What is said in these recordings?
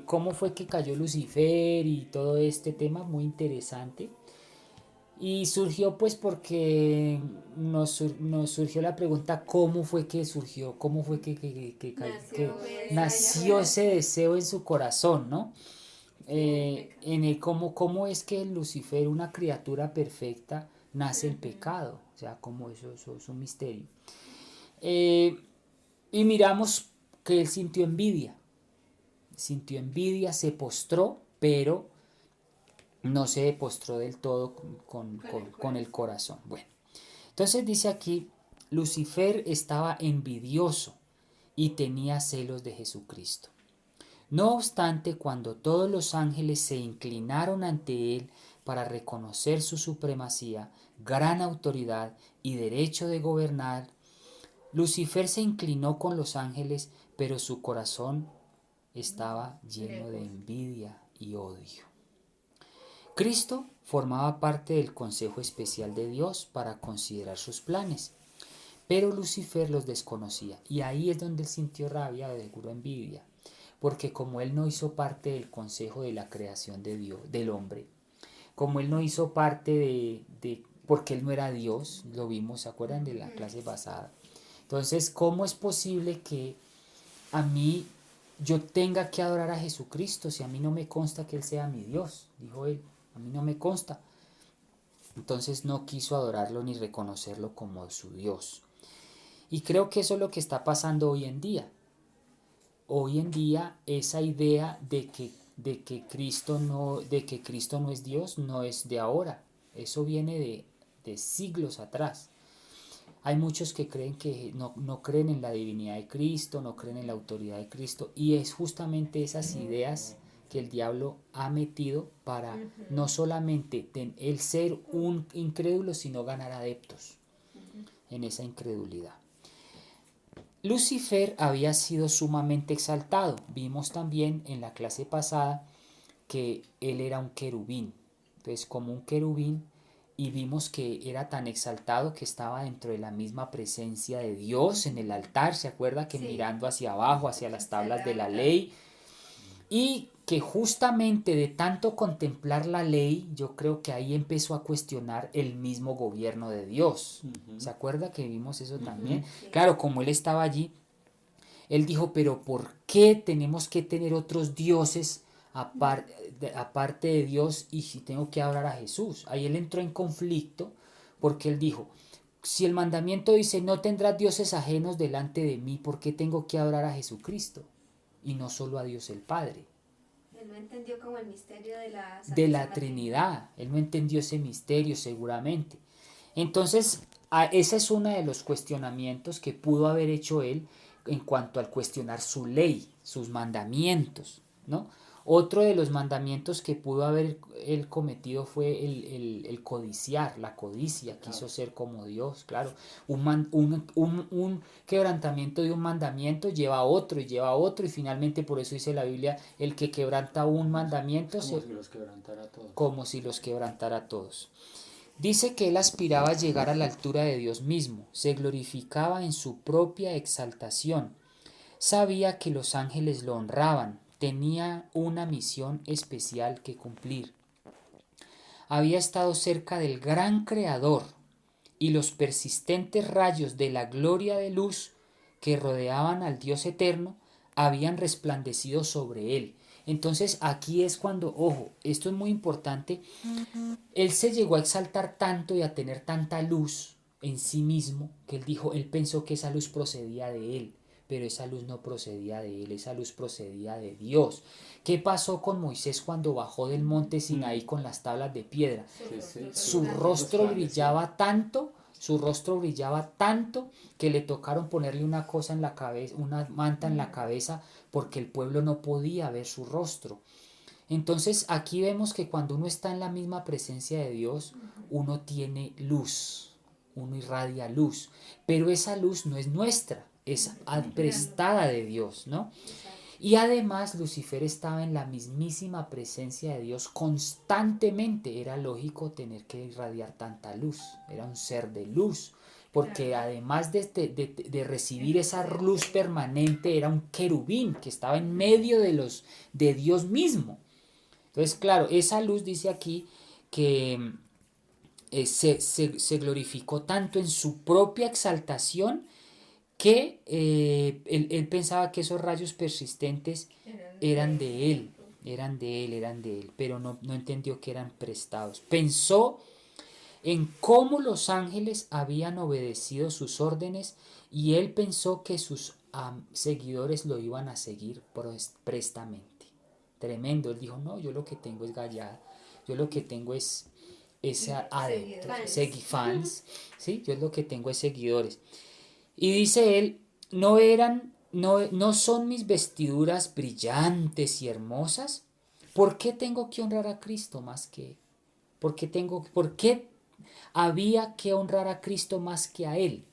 cómo fue que cayó Lucifer y todo este tema muy interesante. Y surgió pues porque nos surgió la pregunta cómo fue que surgió, cómo fue que Nació esa nació idea. ese deseo en su corazón, ¿no? Sí, el pecado. En el cómo es que Lucifer, una criatura perfecta, nace el Ujú. pecado, o sea, como eso es un misterio. Eh, y miramos que él sintió envidia, se postró, pero no se postró del todo Con el con el corazón. corazón. Bueno, entonces dice aquí, Lucifer estaba envidioso y tenía celos de Jesucristo. No obstante, cuando todos los ángeles se inclinaron ante él para reconocer su supremacía, gran autoridad y derecho de gobernar, Lucifer se inclinó con los ángeles, pero su corazón estaba lleno de Lejos. envidia y odio. Cristo formaba parte del Consejo Especial de Dios para considerar sus planes, pero Lucifer los desconocía y ahí es donde él sintió rabia, de seguro envidia, porque como él no hizo parte del consejo de la creación de Dios, del hombre, como él no hizo parte porque él no era Dios, lo vimos, ¿se acuerdan de la Ujú. clase pasada? Entonces, ¿cómo es posible que a mí yo tenga que adorar a Jesucristo si a mí no me consta que él sea mi Dios? Dijo él, a mí no me consta. Entonces no quiso adorarlo ni reconocerlo como su Dios. Y creo que eso es lo que está pasando hoy en día. Hoy en día esa idea de que Cristo no es Dios no es de ahora. Eso viene de siglos atrás. Hay muchos que creen que no creen en la divinidad de Cristo, no creen en la autoridad de Cristo, y es justamente esas ideas que el diablo ha metido para Ujú. no solamente el ser un incrédulo, sino ganar adeptos Ujú. en esa incredulidad. Lucifer había sido sumamente exaltado. Vimos también en la clase pasada que él era un querubín. Entonces, como un querubín, y vimos que era tan exaltado que estaba dentro de la misma presencia de Dios en el altar. ¿Se acuerda que Sí, mirando hacia abajo, hacia las hacia el tablas de la altar. ley? Y que justamente de tanto contemplar la ley, yo creo que ahí empezó a cuestionar el mismo gobierno de Dios. ¿Se Ujú, acuerda que vimos eso también? ujú. Sí. Claro, como él estaba allí, él dijo, pero ¿por qué tenemos que tener otros dioses aparte de Dios y si tengo que adorar a Jesús? Ahí él entró en conflicto porque él dijo, si el mandamiento dice no tendrás dioses ajenos delante de mí, ¿por qué tengo que adorar a Jesucristo? Y no solo a Dios el Padre. Él no entendió como el misterio de la De la Santísima Trinidad. Trinidad. Él no entendió ese misterio seguramente. Entonces, ese es uno de los cuestionamientos que pudo haber hecho él en cuanto al cuestionar su ley, sus mandamientos, ¿no? Otro de los mandamientos que pudo haber él cometido fue el codiciar, la codicia, Pecado. quiso ser como Dios, claro. Un quebrantamiento de un mandamiento lleva a otro y lleva a otro y finalmente por eso dice la Biblia, el que quebranta un Es mandamiento como se, si los quebrantara a todos. como si los quebrantara a todos. Dice que él aspiraba a llegar a la altura de Dios mismo, se glorificaba en su propia exaltación, sabía que los ángeles lo honraban, tenía una misión especial que cumplir. Había estado cerca del gran Creador y los persistentes rayos de la gloria de luz que rodeaban al Dios eterno habían resplandecido sobre él. Entonces aquí es cuando, ojo, esto es muy importante, él se llegó a exaltar tanto y a tener tanta luz en sí mismo que él dijo, él pensó que esa luz procedía de él, pero esa luz no procedía de él, esa luz procedía de Dios. ¿Qué pasó con Moisés cuando bajó del monte Sinaí Mm, con las tablas de piedra? Su sí, rostro sí, Su rostro resplandeció. brillaba tanto que le tocaron ponerle una cosa en la cabeza, una manta en la cabeza, porque el pueblo no podía ver su rostro. Entonces aquí vemos que cuando uno está en la misma presencia de Dios, uno tiene luz, uno irradia luz, pero esa luz no es nuestra, es Claro, prestada de Dios, ¿no? exacto. Y además Lucifer estaba en la mismísima presencia de Dios constantemente, era lógico tener que irradiar tanta luz, era un ser de luz, porque además de recibir esa luz permanente, era un querubín que estaba en medio de Dios mismo. Entonces, claro, esa luz dice aquí que se glorificó tanto en su propia exaltación que él pensaba que esos rayos persistentes eran de él, eran de él, pero no entendió que eran prestados. Pensó en cómo los ángeles habían obedecido sus órdenes y él pensó que sus seguidores lo iban a seguir prestamente. Tremendo, él dijo, no, yo lo que tengo es gallada, yo lo que tengo es adeptos, fans, ¿sí? Yo lo que tengo es seguidores. Y dice él, no son mis vestiduras brillantes y hermosas. ¿Por qué tengo que honrar a Cristo más que? ¿Por qué había que honrar a Cristo más que a él?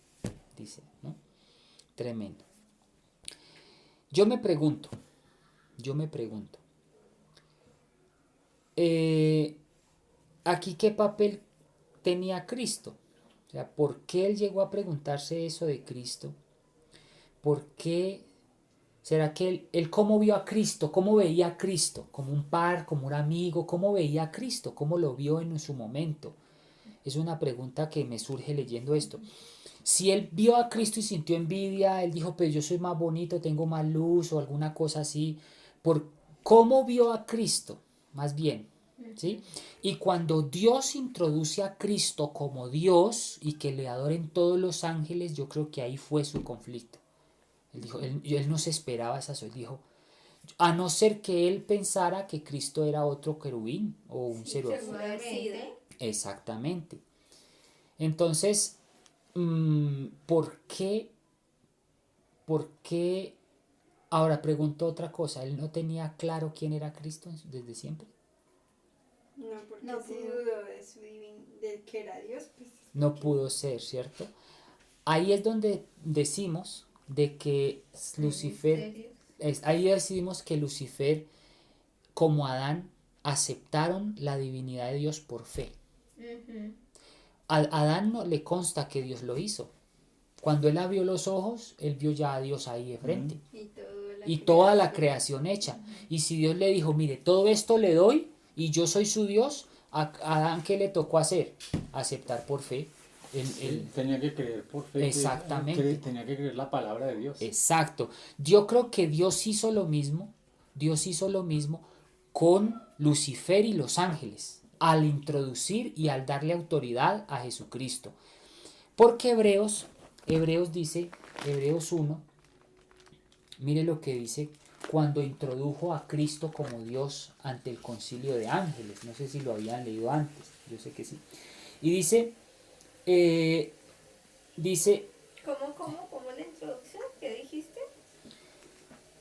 Dice, ¿no? Tremendo. Yo me pregunto, aquí qué papel tenía Cristo. O sea, ¿por qué él llegó a preguntarse eso de Cristo? ¿Por qué? ¿Será que él cómo vio a Cristo? ¿Cómo veía a Cristo? ¿Como un par, como un amigo? ¿Cómo veía a Cristo? ¿Cómo lo vio en su momento? Es una pregunta que me surge leyendo esto. Si él vio a Cristo y sintió envidia, él dijo, pues yo soy más bonito, tengo más luz o alguna cosa así. ¿Por cómo vio a Cristo? Más bien, ¿sí? Y cuando Dios introduce a Cristo como Dios y que le adoren todos los ángeles, yo creo que ahí fue su conflicto. Él dijo, él no se esperaba esa, él dijo, a no ser que él pensara que Cristo era otro querubín o un serafín. Exactamente. Entonces, ¿por qué? Ahora pregunto otra cosa, ¿él no tenía claro quién era Cristo desde siempre? No, porque si dudó de que era Dios, pues... No pudo ser, ¿cierto? Ahí es donde decimos de que Lucifer, ahí decidimos que Lucifer como Adán aceptaron la divinidad de Dios por fe. A Adán no le consta que Dios lo hizo. Cuando él abrió los ojos, él vio ya a Dios ahí de frente. Y toda la creación hecha. Y si Dios le dijo, mire, todo esto le doy y yo soy su Dios, a Adán, ¿qué le tocó hacer? Aceptar por fe. Él tenía que creer por fe. Exactamente. Tenía que creer la palabra de Dios. Exacto. Yo creo que Dios hizo lo mismo. Dios hizo lo mismo con Lucifer y los ángeles al introducir y al darle autoridad a Jesucristo. Porque Hebreos dice, Hebreos 1, mire lo que dice cuando introdujo a Cristo como Dios ante el concilio de ángeles. No sé si lo habían leído antes, yo sé que sí. Y dice, ¿Cómo la introducción? ¿Qué dijiste?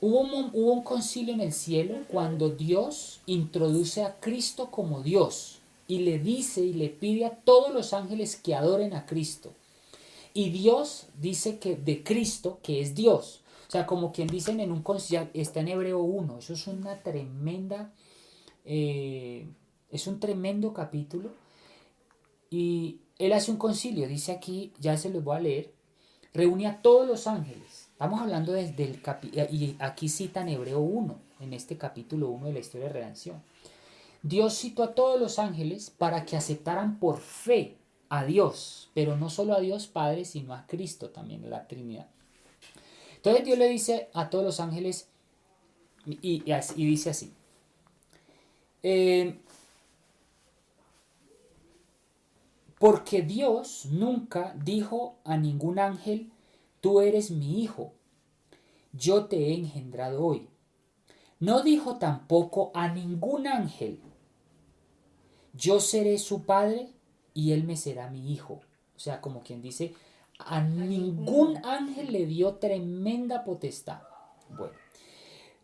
Hubo un concilio en el cielo cuando Dios introduce a Cristo como Dios y le dice y le pide a todos los ángeles que adoren a Cristo. Y Dios dice que de Cristo que es Dios. O sea, como quien dicen en un concilio, está en Hebreo 1. Eso es una tremenda, es un tremendo capítulo. Y él hace un concilio, dice aquí, ya se los voy a leer, reúne a todos los ángeles. Estamos hablando desde el capítulo, y aquí citan Hebreo 1, en este capítulo 1 de la historia de redención. Dios citó a todos los ángeles para que aceptaran por fe a Dios, pero no solo a Dios Padre, sino a Cristo también, la Trinidad. Entonces Dios le dice a todos los ángeles, y dice así, porque Dios nunca dijo a ningún ángel, tú eres mi hijo, yo te he engendrado hoy. No dijo tampoco a ningún ángel, yo seré su padre y él me será mi hijo. O sea, como quien dice, a ningún ángel le dio tremenda potestad. Bueno,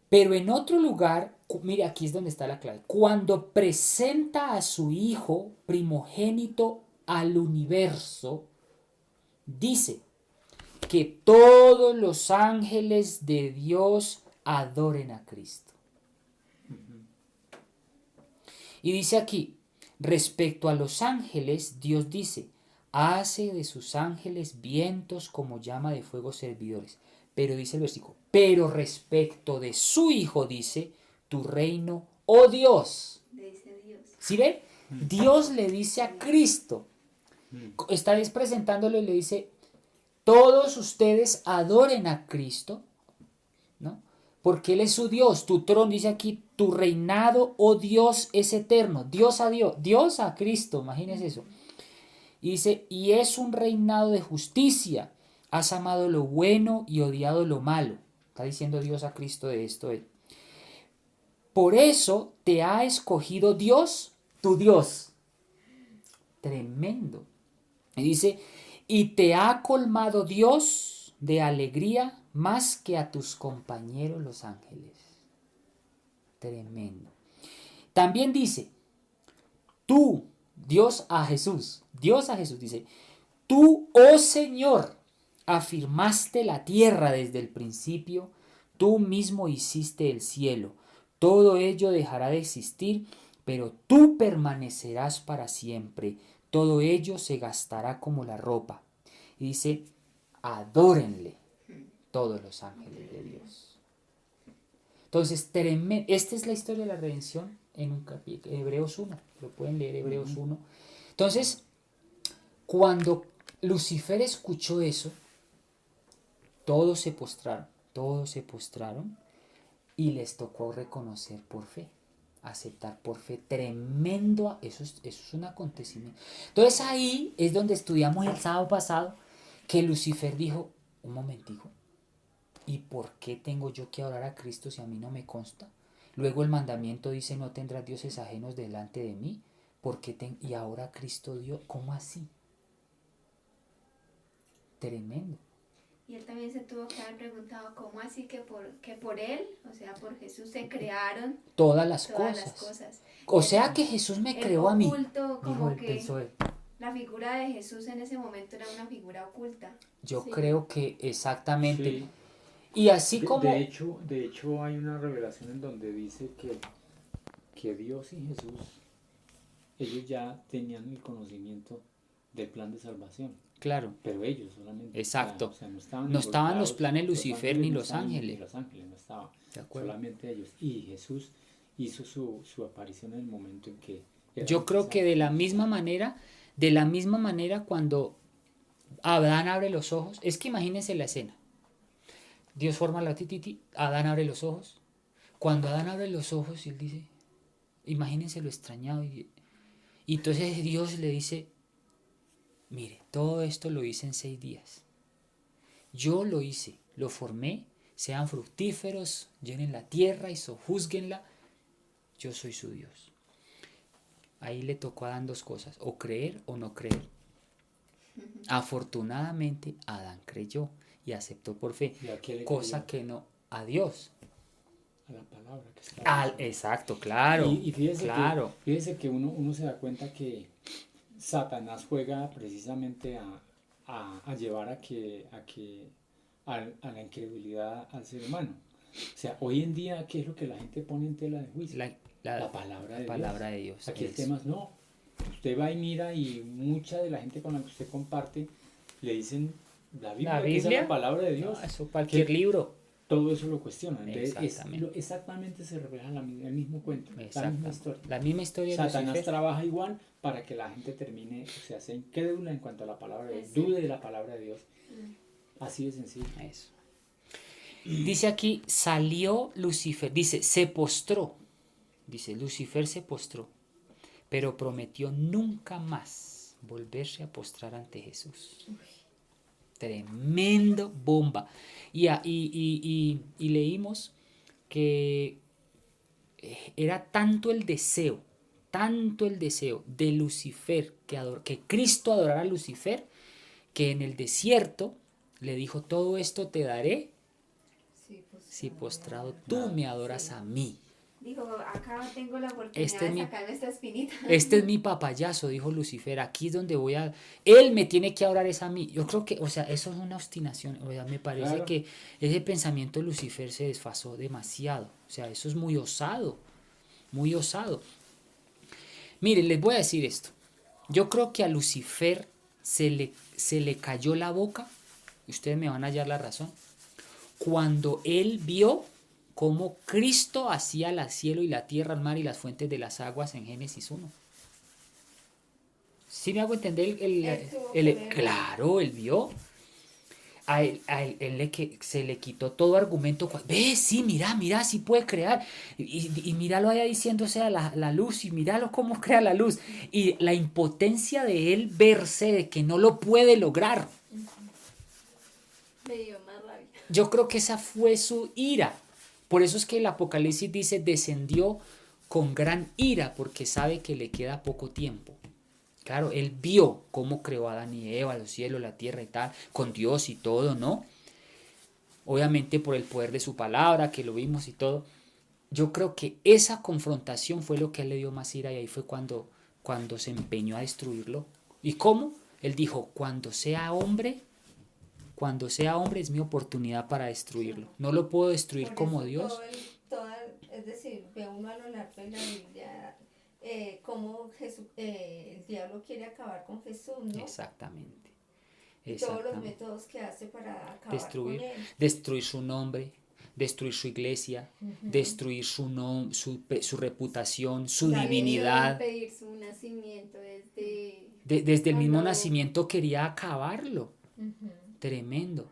pero en otro lugar, mire, aquí es donde está la clave. Cuando presenta a su hijo primogénito al universo, dice que todos los ángeles de Dios adoren a Cristo. Y dice aquí, respecto a los ángeles, Dios dice, hace de sus ángeles vientos como llama de fuego servidores. Pero dice el versículo, pero respecto de su Hijo dice, tu reino, oh Dios. Le dice Dios. ¿Sí ven? Dios le dice a Cristo, está presentándolo y le dice, todos ustedes adoren a Cristo, ¿no? Porque Él es su Dios, tu trono, dice aquí, tu reinado, oh Dios, es eterno. Dios a Dios, Dios a Cristo, imagínense eso. Y dice, y es un reinado de justicia. Has amado lo bueno y odiado lo malo. Está diciendo Dios a Cristo de esto. Por eso te ha escogido Dios, tu Dios. Tremendo. Y dice, y te ha colmado Dios de alegría más que a tus compañeros los ángeles. Tremendo. También dice, tú, Dios a Jesús dice, tú, oh Señor, afirmaste la tierra desde el principio, tú mismo hiciste el cielo. Todo ello dejará de existir, pero tú permanecerás para siempre. Todo ello se gastará como la ropa. Y dice, adórenle todos los ángeles de Dios. Entonces, esta es la historia de la redención en Hebreos 1. Lo pueden leer, Hebreos 1. Entonces, cuando Lucifer escuchó eso, todos se postraron y les tocó reconocer por fe, aceptar por fe. Tremendo, eso es un acontecimiento. Entonces ahí es donde estudiamos el sábado pasado que Lucifer dijo, un momentico, ¿y por qué tengo yo que adorar a Cristo si a mí no me consta? Luego el mandamiento dice, no tendrás dioses ajenos delante de mí. Y ahora Cristo dio, ¿cómo así? Tremendo. Y él también se tuvo que haber preguntado, ¿cómo así que por él, o sea, por Jesús se crearon todas las cosas? O sea que Jesús me creó a mí. Como dijo, que pensó él. la figura de Jesús en ese momento era una figura oculta. Yo creo que exactamente. Sí. Y así como... De hecho hay una revelación en donde dice que Dios y Jesús, ellos ya tenían el conocimiento del plan de salvación. Claro. Pero ellos solamente. Exacto. O sea, no estaban los planes Lucifer ni los Ni ángeles. los ángeles no estaban. De acuerdo. Solamente ellos. Y Jesús hizo su aparición en el momento en que... Yo creo que de la misma manera cuando Adán abre los ojos, es que imagínense la escena. Dios forma la tititi, Adán abre los ojos. Cuando Adán abre los ojos, él dice, imagínense lo extrañado. Y entonces Dios le dice, mire, todo esto lo hice en 6 días. Yo lo hice, lo formé, sean fructíferos, llenen la tierra y sojúzguenla. Yo soy su Dios. Ahí le tocó a Adán 2 cosas, o creer o no creer. Afortunadamente Adán creyó y aceptó por fe, cosa que no a Dios. A la palabra que está. Exacto, claro. Y fíjese, claro. Fíjese que uno se da cuenta que Satanás juega precisamente a llevar a la incredulidad al ser humano. O sea, hoy en día, ¿qué es lo que la gente pone en tela de juicio? La palabra de Dios. Aquí el tema es no. Usted va y mira y mucha de la gente con la que usted comparte le dicen la Biblia? Que es la palabra de Dios. No, eso cualquier libro. Todo eso lo cuestiona. Entonces, exactamente. se refleja el mismo cuento, la misma historia. La misma historia. Satanás trabaja igual para que la gente termine, o sea, sea incrédula en cuanto a la palabra de Dios, dude de la palabra de Dios. Así de sencillo. Eso. Dice aquí, salió Lucifer, dice, se postró. Dice, Lucifer se postró, pero prometió nunca más volverse a postrar ante Jesús. Tremendo bomba. Y leímos que era tanto el deseo de Lucifer, que Cristo adorara a Lucifer, que en el desierto le dijo, todo esto te daré si postrado tú me adoras a mí. Dijo, acá tengo la oportunidad de sacarme esta espinita. Este es mi papayazo, dijo Lucifer, aquí es donde él me tiene que adorar es a mí. Yo creo que, o sea, eso es una obstinación, o sea, me parece que ese pensamiento de Lucifer se desfasó demasiado, o sea, eso es muy osado, muy osado. Miren, les voy a decir esto, yo creo que a Lucifer se le cayó la boca, y ustedes me van a hallar la razón, cuando él vio cómo Cristo hacía el cielo y la tierra, el mar y las fuentes de las aguas en Génesis 1. ¿Sí me hago entender? Claro, él vio. Se le quitó todo argumento. Ve, sí, mira, sí puede crear. Y míralo allá diciéndose a la luz, y míralo cómo crea la luz. Y la impotencia de él verse de que no lo puede lograr. Me dio más rabia. Yo creo que esa fue su ira. Por eso es que el Apocalipsis dice, descendió con gran ira, porque sabe que le queda poco tiempo. Claro, él vio cómo creó a Adán y Eva, los cielos, la tierra y tal, con Dios y todo, ¿no? Obviamente por el poder de su palabra, que lo vimos y todo. Yo creo que esa confrontación fue lo que a él le dio más ira, y ahí fue cuando se empeñó a destruirlo. ¿Y cómo? Él dijo, cuando sea hombre es mi oportunidad para destruirlo. No lo puedo destruir Por como eso Dios. es decir, ve uno a lo largo de la Biblia cómo el diablo quiere acabar con Jesús, ¿no? Exactamente. Y todos los métodos que hace para acabar con él. Destruir su nombre, destruir su iglesia, destruir su reputación, su divinidad. Pedir su nacimiento Desde el mismo nacimiento quería acabarlo. Tremendo.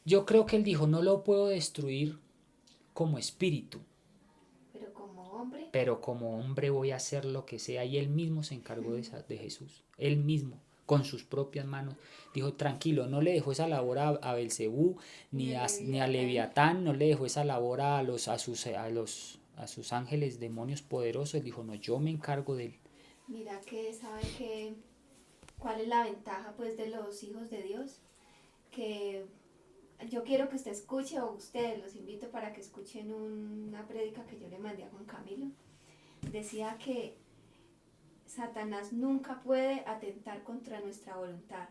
Yo creo que él dijo, no lo puedo destruir como espíritu, pero como hombre voy a hacer lo que sea. Y él mismo se encargó de Jesús. Él mismo, con sus propias manos, dijo, tranquilo, no le dejó esa labor a Belcebú, ni a Leviatán, no le dejó esa labor a sus ángeles, demonios poderosos. Él dijo, no, yo me encargo de él. Mira que cuál es la ventaja pues de los hijos de Dios, que yo quiero que usted escuche, o ustedes, los invito para que escuchen una prédica que yo le mandé a Juan Camilo. Decía que Satanás nunca puede atentar contra nuestra voluntad,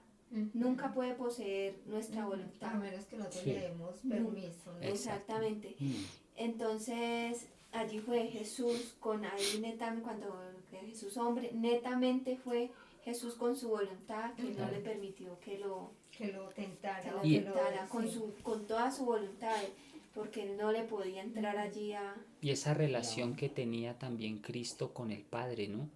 nunca puede poseer nuestra voluntad. A menos que nosotros le demos permiso, ¿no? Exactamente. Entonces allí fue Jesús con ahí netamente, cuando Jesús hombre, netamente fue Jesús con su voluntad, que no le permitió que lo tentara, con toda su voluntad, porque él no le podía entrar allí a... Y esa relación que tenía también Cristo con el Padre, ¿no?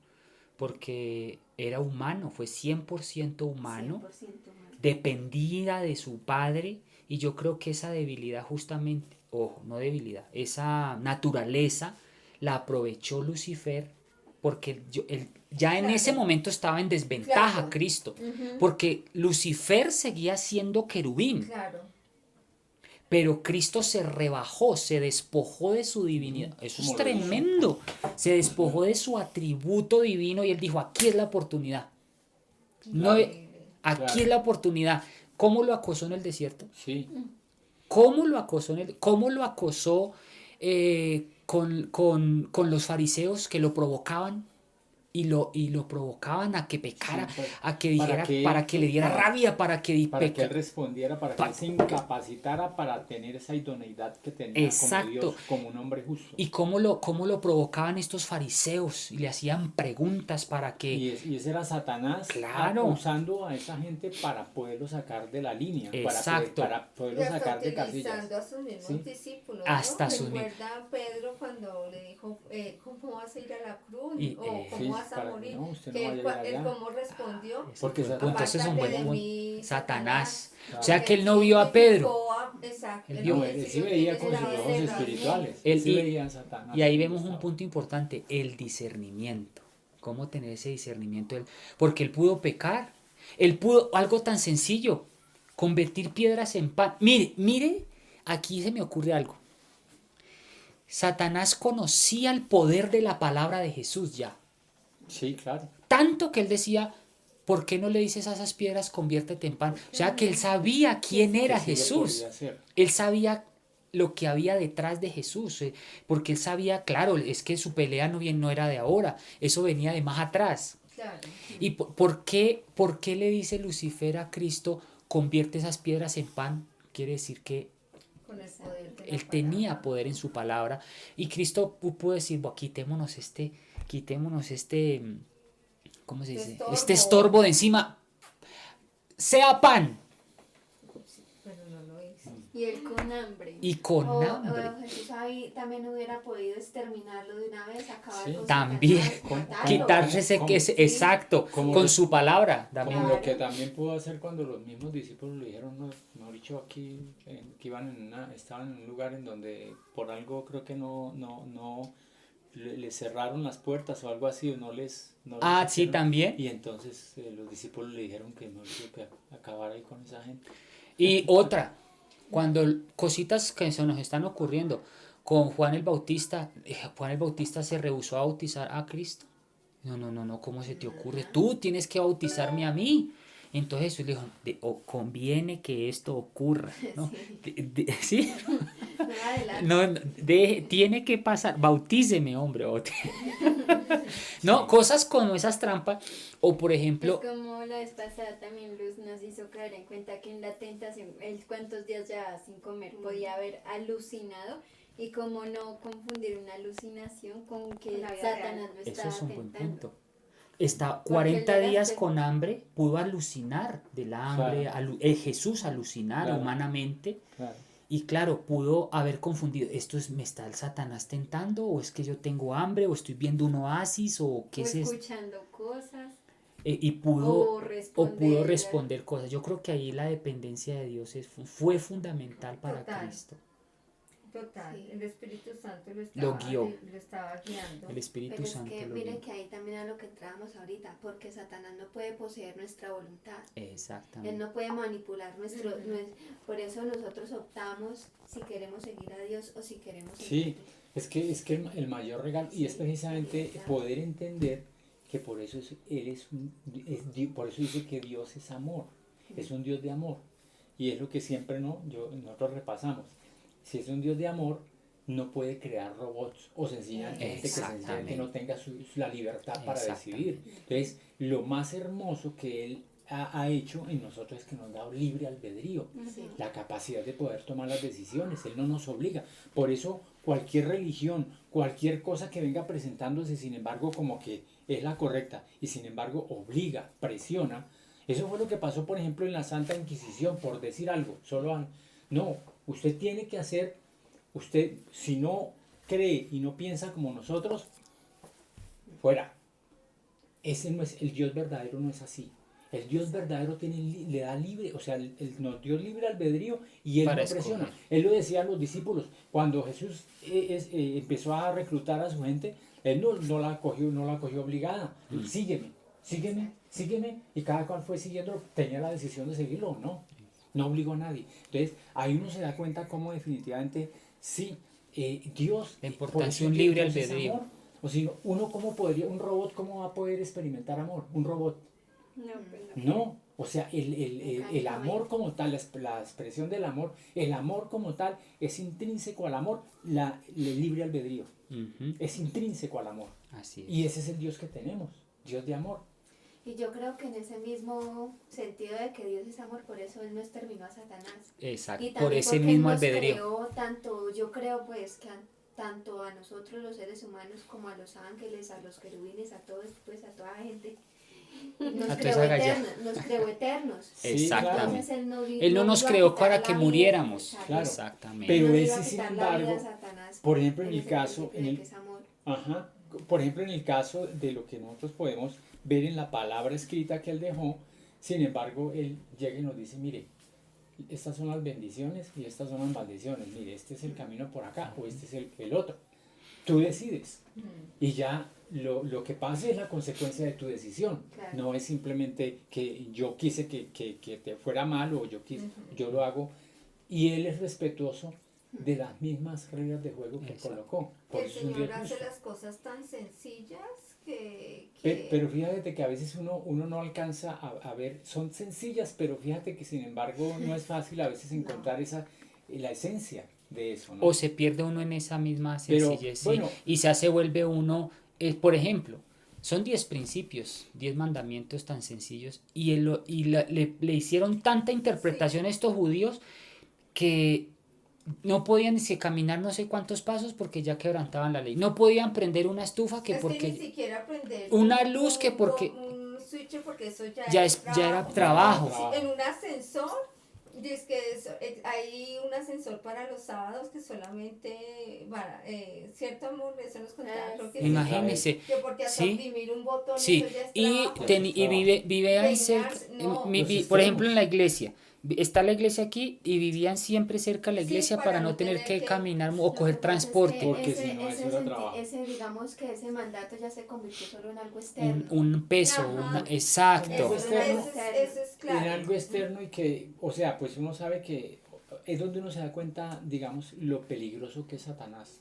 Porque era humano, fue 100% humano, 100% humano, dependía de su Padre, y yo creo que esa debilidad justamente, ojo, no debilidad, esa naturaleza la aprovechó Lucifer, porque él ya en ese momento estaba en desventaja, Cristo, porque Lucifer seguía siendo querubín, pero Cristo se rebajó, se despojó de su divinidad. Eso es tremendo. Se despojó de su atributo divino, y él dijo, aquí es la oportunidad. Aquí es la oportunidad. ¿Cómo lo acosó en el desierto? Sí. ¿Cómo lo acosó con los fariseos que lo provocaban? Y lo provocaban a que pecara, a que dijera, para que le diera rabia, para que él respondiera, para que él se incapacitara para tener esa idoneidad que tenía como Dios, como un hombre justo. ¿Y cómo lo provocaban estos fariseos? Y le hacían preguntas para que... Y ese era Satanás, usando a esa gente para poderlo sacar de la línea, para poderlo sacar de casillas. Utilizando a sus mismos discípulos, ¿no? Hasta sus mismos. ¿Recuerda a Pedro cuando le dijo, ¿cómo vas a ir a la cruz? ¿O cómo vas a morir? No, él cómo respondió, porque entonces es un buen punto. Satanás. Claro. O sea que él no vio a Pedro. Exacto. Él sí veía con sus ojos espirituales. Veía a Satanás. Y ahí vemos un punto importante, el discernimiento. ¿Cómo tener ese discernimiento? Porque él pudo pecar. Él pudo, algo tan sencillo, convertir piedras en pan. Mire, aquí se me ocurre algo. Satanás conocía el poder de la palabra de Jesús ya. Sí, claro. Tanto que él decía, ¿por qué no le dices a esas piedras, conviértete en pan? O sea, que él sabía quién era Jesús. Él sabía lo que había detrás de Jesús. Porque él sabía, claro, es que su pelea no era de ahora. Eso venía de más atrás. Claro. ¿Y por qué le dice Lucifer a Cristo, convierte esas piedras en pan? Quiere decir que con el poder de él tenía poder en su palabra. Y Cristo pudo decir, quitémonos ¿cómo se dice? Este estorbo de encima. sea pan. Pero no lo hizo. Y él con hambre. Y con O hambre. Jesús ahí también hubiera podido exterminarlo de una vez, acabar Sí. con También, Satanás, matarlo. quitarse ese que es exacto, Como con lo- su palabra. Como También. lo que también pudo hacer cuando los mismos discípulos le dijeron, no, mejor dicho, aquí, que estaban en un lugar en donde por algo creo que no le cerraron las puertas o algo así, o no les Sí, hicieron. también. Y entonces los discípulos le dijeron que mejor dicho, que acabar ahí con esa gente. Y otra, cuando cositas que se nos están ocurriendo con Juan el Bautista se rehusó a bautizar a Cristo. No, ¿cómo se te ocurre? Tú tienes que bautizarme a mí. Entonces Jesús le dijo, conviene que esto ocurra, ¿no? ¿Sí? No, adelante. No, tiene que pasar, bautíceme, hombre. No, cosas como esas trampas, o por ejemplo, Es como la vez pasada también Luz nos hizo caer en cuenta que en la tentación, él cuántos días ya sin comer podía haber alucinado, y como no confundir una alucinación con que Con la vida Satanás lo eso estaba es un buen tentando. punto. Está Porque 40 él era días este- con hambre, pudo alucinar del hambre, Claro. Jesús alucinar Claro. humanamente, Claro. y claro, pudo haber confundido, ¿me está el Satanás tentando? ¿O es que yo tengo hambre? ¿O estoy viendo un oasis? ¿O qué O es esto? escuchando cosas, Y pudo o responder cosas. Yo creo que ahí la dependencia de Dios fue fundamental para Total. Cristo. Total, Sí. el Espíritu Santo Lo guió. lo estaba guiando. El Espíritu Pero es Santo que lo miren guió. que ahí también a lo que entrábamos ahorita, porque Satanás no puede poseer nuestra voluntad. Él Exactamente. no puede manipular por eso nosotros optamos si queremos seguir a Dios o si queremos Sí, seguir. es que el mayor regalo, y es precisamente poder entender que por eso por eso dice que Dios es amor, es un Dios de amor. Y es lo que siempre nosotros repasamos. Si es un Dios de amor, no puede crear robots o sencillamente que no tenga la libertad para decidir. Entonces, lo más hermoso que Él ha hecho en nosotros es que nos da libre albedrío, Sí. la capacidad de poder tomar las decisiones. Él no nos obliga. Por eso cualquier religión, cualquier cosa que venga presentándose, sin embargo, como que es la correcta y sin embargo obliga, presiona. Eso fue lo que pasó, por ejemplo, en la Santa Inquisición, por decir algo. No, usted tiene que hacer, usted si no cree y no piensa como nosotros, fuera. Ese no es, el Dios verdadero no es así. El Dios verdadero le da libre, o sea, nos dio libre albedrío y Él no presiona. escoger. Él lo decía a los discípulos, cuando Jesús empezó a reclutar a su gente, Él no la cogió obligada. Sígueme, y cada cual fue siguiendo, tenía la decisión de seguirlo o no obligó a nadie. Entonces, ahí uno se da cuenta cómo definitivamente, sí, Dios... La importancia por de eso un libre Dios es albedrío. amor. O sea, un robot, ¿cómo va a poder experimentar amor? Un robot. No, pues no. No, o sea, el amor como tal, la expresión del amor, el amor como tal es intrínseco al amor, el libre albedrío, Ujú. es intrínseco al amor. Así es. Y ese es el Dios que tenemos, Dios de amor. Y yo creo que en ese mismo sentido de que Dios es amor, por eso Él no exterminó a Satanás. Exacto. Y Por también ese porque Él mismo nos albedrío. creó tanto, yo creo pues que tanto a nosotros los seres humanos como a los ángeles, a los querubines, a todos, pues a toda gente. Nos A toda creó esa gallada. eternos, nos creó eternos. Sí, Exactamente. Entonces Él Él no nos iba a creó quitar para la que vida, muriéramos. exacto. Claro. Exactamente. Pero Él no ese, iba a sin quitar la vida a embargo, Satanás, por ejemplo, en él el es caso, principio de que es amor. Ajá. Por ejemplo, en el caso de lo que nosotros podemos ver en la palabra escrita que Él dejó, sin embargo, Él llega y nos dice, mire, estas son las bendiciones y estas son las maldiciones, mire, este es el camino por acá o este es el otro. Tú decides y ya lo que pase es la consecuencia de tu decisión. Claro. No es simplemente que yo quise que te fuera mal o yo lo hago. Y Él es respetuoso de las mismas reglas de juego que Exacto. colocó. Por El eso es un Señor Dios hace justo. las cosas tan sencillas que Pero fíjate que a veces uno no alcanza a ver, son sencillas, pero fíjate que sin embargo no es fácil a veces encontrar la esencia de eso, ¿no? O se pierde uno en esa misma Pero, sencillez, sí, bueno. y se vuelve uno, por ejemplo, son 10 principios, 10 mandamientos tan sencillos, y le hicieron tanta interpretación a estos judíos que no podían ni siquiera caminar no sé cuántos pasos porque ya quebrantaban la ley. No podían prender una estufa que es porque... que ni siquiera prender una luz que porque- un switch preacher porque eso ya, Ya es ya era trabajo. Sí, en un ascensor, dice que hay un ascensor para los sábados que solamente cierto amor, eso nos contaba, creo que sí, Imagínese, que porque hasta sí, oprimir un botón sí, eso ya es y, trabajo. vive ahí cerca, Peinarse, no. Los por ejemplo extremos. en la iglesia, está la iglesia aquí y vivían siempre cerca de la Sí, iglesia para no tener que caminar o Lo que coger pasa es transporte. que Porque si no, eso era trabajo. digamos que ese mandato ya se convirtió solo en algo Un, externo. un peso, Ajá. exacto. Eso externo. Eso es En claro. algo externo y que, o sea, pues uno sabe que es donde uno se da cuenta, digamos, lo peligroso que es Satanás.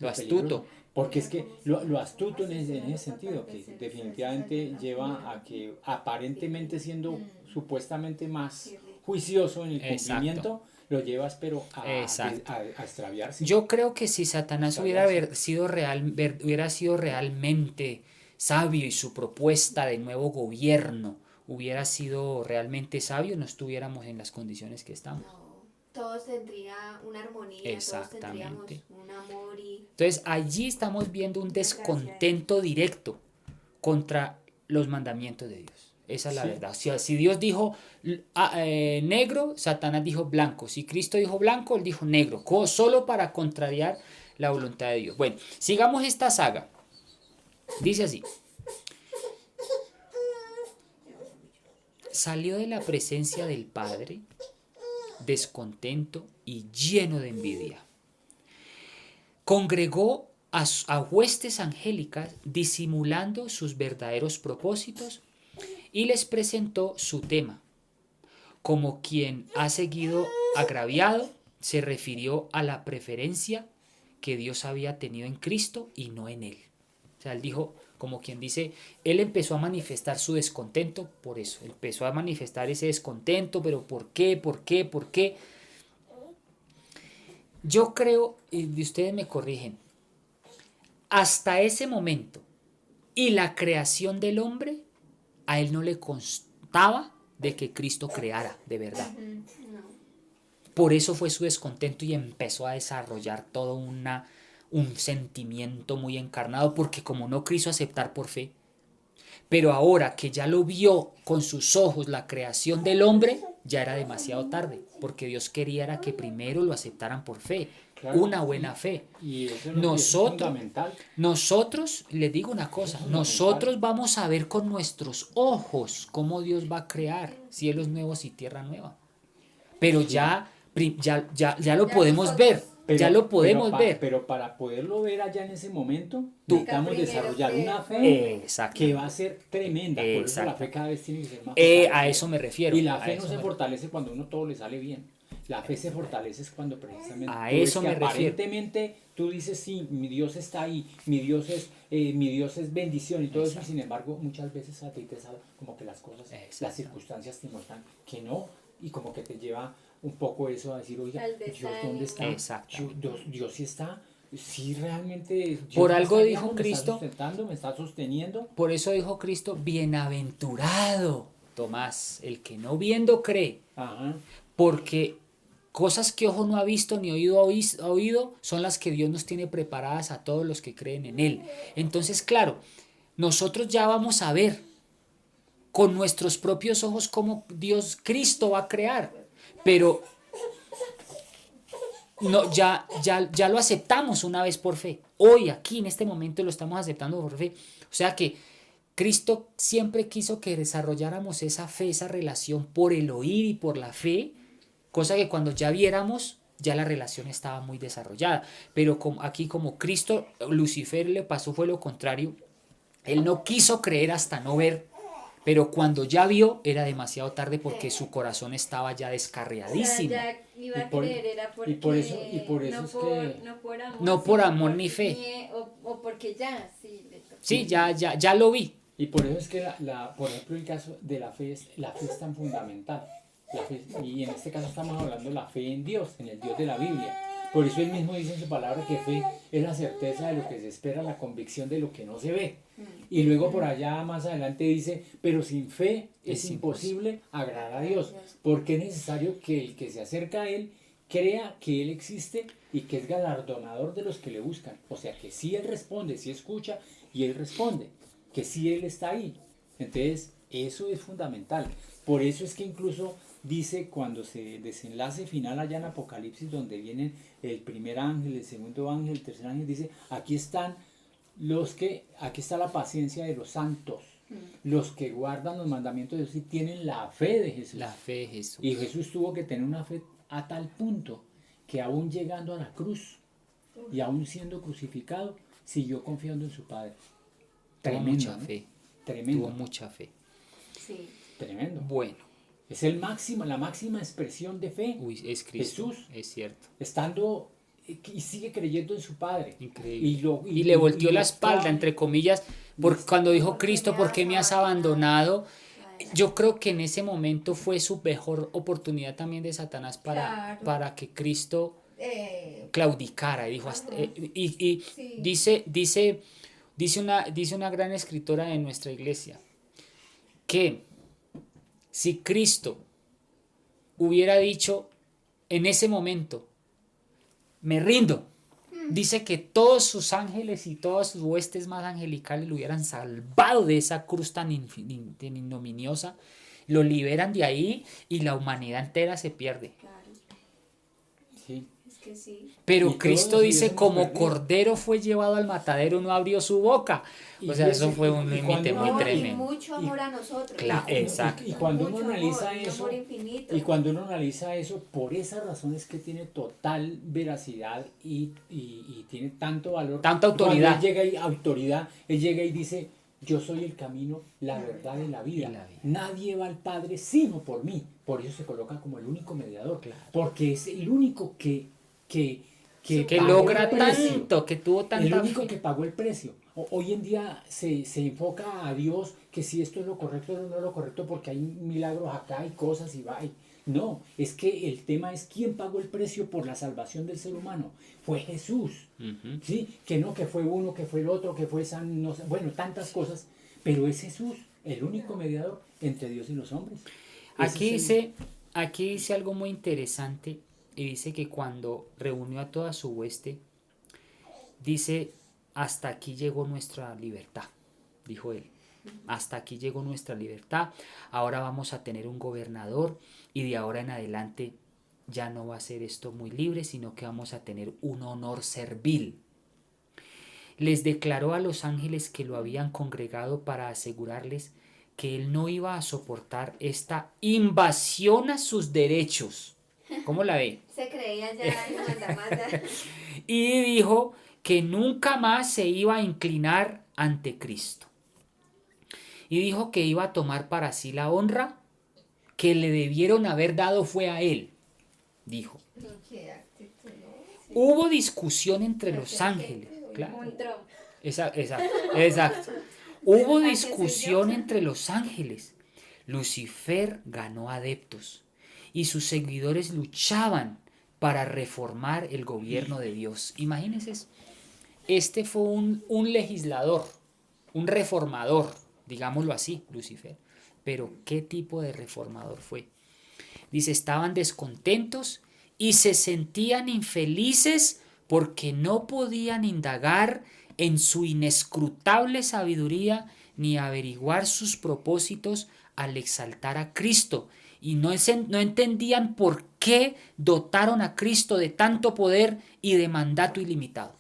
Lo peligroso, astuto. porque es que lo astuto en ese sentido, que definitivamente lleva a que aparentemente siendo supuestamente más juicioso en el Exacto. cumplimiento, lo llevas pero Exacto. a extraviarse. Yo creo que si Satanás hubiera hubiera sido realmente sabio y su propuesta de nuevo gobierno hubiera sido realmente sabio, no estuviéramos en las condiciones que estamos. No, todos tendría una armonía, todos tendríamos Exactamente. un amor y Entonces allí estamos viendo un descontento directo contra los mandamientos de Dios. Esa es la Sí. verdad. Si Dios dijo negro, Satanás dijo blanco. Si Cristo dijo blanco, él dijo negro. Solo para contrariar la voluntad de Dios. Bueno, sigamos esta saga. Dice así. Salió de la presencia del Padre, descontento y lleno de envidia. Congregó a huestes angélicas disimulando sus verdaderos propósitos y les presentó su tema. Como quien ha seguido agraviado, se refirió a la preferencia que Dios había tenido en Cristo y no en él. O sea, él dijo, como quien dice, él empezó a manifestar su descontento por eso. Empezó a manifestar ese descontento, pero ¿por qué? ¿Por qué? ¿Por qué? Yo creo, y ustedes me corrigen, hasta ese momento y la creación del hombre, a él no le constaba de que Cristo creara de verdad. no. Por eso fue su descontento y empezó a desarrollar todo un sentimiento muy encarnado, porque como no quiso aceptar por fe, pero ahora que ya lo vio con sus ojos la creación del hombre, ya era demasiado tarde, porque Dios quería era que primero lo aceptaran por fe, Claro. una buena fe. Y eso es Nosotros, fundamental. nosotros, les digo una cosa, nosotros vamos a ver con nuestros ojos cómo Dios va a crear cielos nuevos y tierra nueva. Pero ya lo podemos ver, ya lo podemos ver. Pero para poderlo ver allá en ese momento, Tú- necesitamos Primero desarrollar fe. una fe Exacto. que va a ser tremenda. Por eso la Exacto. fe cada vez tiene que ser más A fortalecida. eso me refiero. Y la a fe no eso se me- fortalece cuando uno todo le sale bien. La fe se fortalece es cuando precisamente A tú ves eso que me refiero. aparentemente tú dices sí, mi Dios está ahí, mi Dios es bendición y todo eso, sin embargo muchas veces a ti te sale como que las cosas, Exacto. las circunstancias te muestran que no, y como que te lleva un poco eso a decir, oiga, Al Dios dónde está, desánimo. Dios sí está, sí realmente Dios Por me algo está dijo guiando, me Cristo. está sustentando, me está sosteniendo. Por eso dijo Cristo, bienaventurado Tomás, el que no viendo cree, Ajá. porque cosas que ojo no ha visto ni oído ha oído son las que Dios nos tiene preparadas a todos los que creen en Él. Entonces, claro, nosotros ya vamos a ver con nuestros propios ojos cómo Cristo va a crear, pero no, ya lo aceptamos una vez por fe. Hoy, aquí, en este momento, lo estamos aceptando por fe. O sea que Cristo siempre quiso que desarrolláramos esa fe, esa relación por el oír y por la fe, cosa que cuando ya viéramos, ya la relación estaba muy desarrollada. Pero aquí como Cristo, Lucifer le pasó fue lo contrario. Él no quiso creer hasta no ver, pero cuando ya vio era demasiado tarde porque su corazón estaba ya descarriadísimo. Ya iba Y a por- creer, era porque y por eso no es por, que- no por amor, No por sino amor por ni fe. o porque ya, sí, le tocó. Sí, ya lo vi. Y por eso es que, por ejemplo, el caso de la fe es tan fundamental. Y en este caso estamos hablando de la fe en Dios, en el Dios de la Biblia. Por eso él mismo dice en su palabra que fe es la certeza de lo que se espera, la convicción de lo que no se ve. Y luego por allá más adelante dice, pero sin fe es imposible agradar a Dios, porque es necesario que el que se acerca a Él crea que Él existe y que es galardonador de los que le buscan. O sea que sí Él responde, sí escucha y Él responde, que sí Él está ahí. Entonces, eso es fundamental. Por eso es que incluso dice cuando se desenlace final allá en Apocalipsis, donde vienen el primer ángel, el segundo ángel, el tercer ángel, dice, aquí está la paciencia de los santos, los que guardan los mandamientos de Dios y tienen la fe de Jesús. La fe de Jesús. Y Jesús tuvo que tener una fe a tal punto que aún llegando a la cruz y aún siendo crucificado, siguió confiando en su Padre. Tuvo Tremendo, mucha ¿no? fe. Tremendo. Tuvo mucha fe. Sí. Tremendo. Bueno. Es la máxima expresión de fe. Uy, es Cristo. Jesús. Es cierto. Estando y sigue creyendo en su Padre. Increíble. Y Le volteó la espalda, está- entre comillas, cuando dijo, Cristo, ¿por qué me has abandonado? Yo creo que en ese momento fue su mejor oportunidad también de Satanás Claro. para que Cristo claudicara. Y dijo, Ajá. dice, dice una gran escritora de nuestra iglesia que si Cristo hubiera dicho en ese momento, me rindo, dice que todos sus ángeles y todas sus huestes más angelicales lo hubieran salvado de esa cruz tan ignominiosa, lo liberan de ahí y la humanidad entera se pierde. Claro, Sí. es que sí. Pero Y Cristo todos dice, hubiésemos como perdido. cordero fue llevado al matadero, no abrió su boca. Y O sea, eso fíjese, fue y un límite cuando muy No, y tremendo. mucho amor a nosotros. Claro, exacto. Y cuando uno Mucho amor, analiza un eso, amor infinito. y cuando uno analiza eso, por esa razón es que tiene total veracidad y tiene tanto valor. Tanta autoridad. Cuando él llega y dice, yo soy el camino, la verdad y la vida. Y la vida. Nadie va al Padre sino por mí. Por eso se coloca como el único mediador. Claro. Porque es el único que Que pagó logra el precio. tanto, que tuvo El tanta único fe. que pagó el precio. Hoy en día se enfoca a Dios que si esto es lo correcto o no es lo correcto porque hay milagros acá y cosas y va. No, es que el tema es quién pagó el precio por la salvación del ser humano. Fue Jesús. Ujú. ¿Sí? Que no, que fue uno, que fue el otro, que fue San, no sé, bueno, tantas cosas. Pero es Jesús, el único mediador entre Dios y los hombres. Aquí Ese es aquí dice algo muy interesante y dice que cuando reunió a toda su hueste, dice, hasta aquí llegó nuestra libertad, dijo él. Hasta aquí llegó nuestra libertad, ahora vamos a tener un gobernador y de ahora en adelante ya no va a ser esto muy libre, sino que vamos a tener un honor servil. Les declaró a los ángeles que lo habían congregado para asegurarles que él no iba a soportar esta invasión a sus derechos. ¿Cómo la ve? Se creía ya en la mandamanda. Y dijo que nunca más se iba a inclinar ante Cristo. Y dijo que iba a tomar para sí la honra que le debieron haber dado fue a él. Dijo. Qué actitud, ¿no? Sí. Hubo discusión entre los ángeles. Claro. Un Trump. Exacto. Hubo ¿Ah, qué discusión sé yo? entre los ángeles. Lucifer ganó adeptos y sus seguidores luchaban para reformar el gobierno de Dios. Imagínense eso. Este fue un legislador, un reformador, digámoslo así, Lucifer. Pero ¿qué tipo de reformador fue? Dice, estaban descontentos y se sentían infelices porque no podían indagar en su inescrutable sabiduría ni averiguar sus propósitos al exaltar a Cristo. Y no entendían por qué dotaron a Cristo de tanto poder y de mandato ilimitado.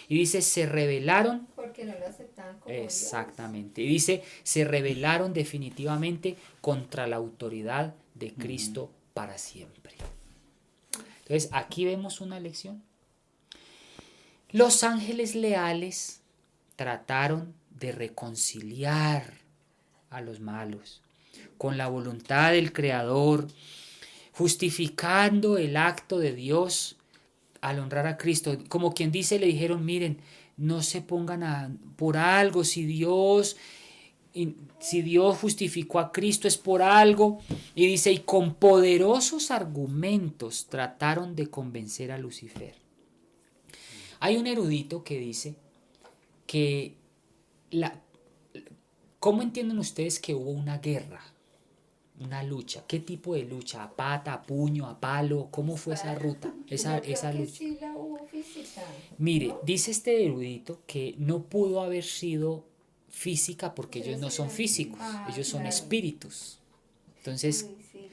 Y dice, se rebelaron. Porque no lo aceptaban como Dios. Exactamente. Y dice, se rebelaron definitivamente contra la autoridad de Cristo para siempre. Entonces, aquí vemos una lección. Los ángeles leales trataron de reconciliar a los malos con la voluntad del Creador, justificando el acto de Dios al honrar a Cristo. Como quien dice, le dijeron, miren, no se pongan por algo, si Dios justificó a Cristo es por algo. Y dice, y con poderosos argumentos trataron de convencer a Lucifer. Hay un erudito que dice que ¿cómo entienden ustedes que hubo una guerra? Una lucha. ¿Qué tipo de lucha? ¿A pata, a puño, a palo? ¿Cómo fue esa ruta? Esa Yo creo que lucha. sí la hubo física. Mire, ¿no? dice este erudito que no pudo haber sido física porque Pero ellos no son sí, físicos, ellos son claro. espíritus. Entonces, Uy, sí.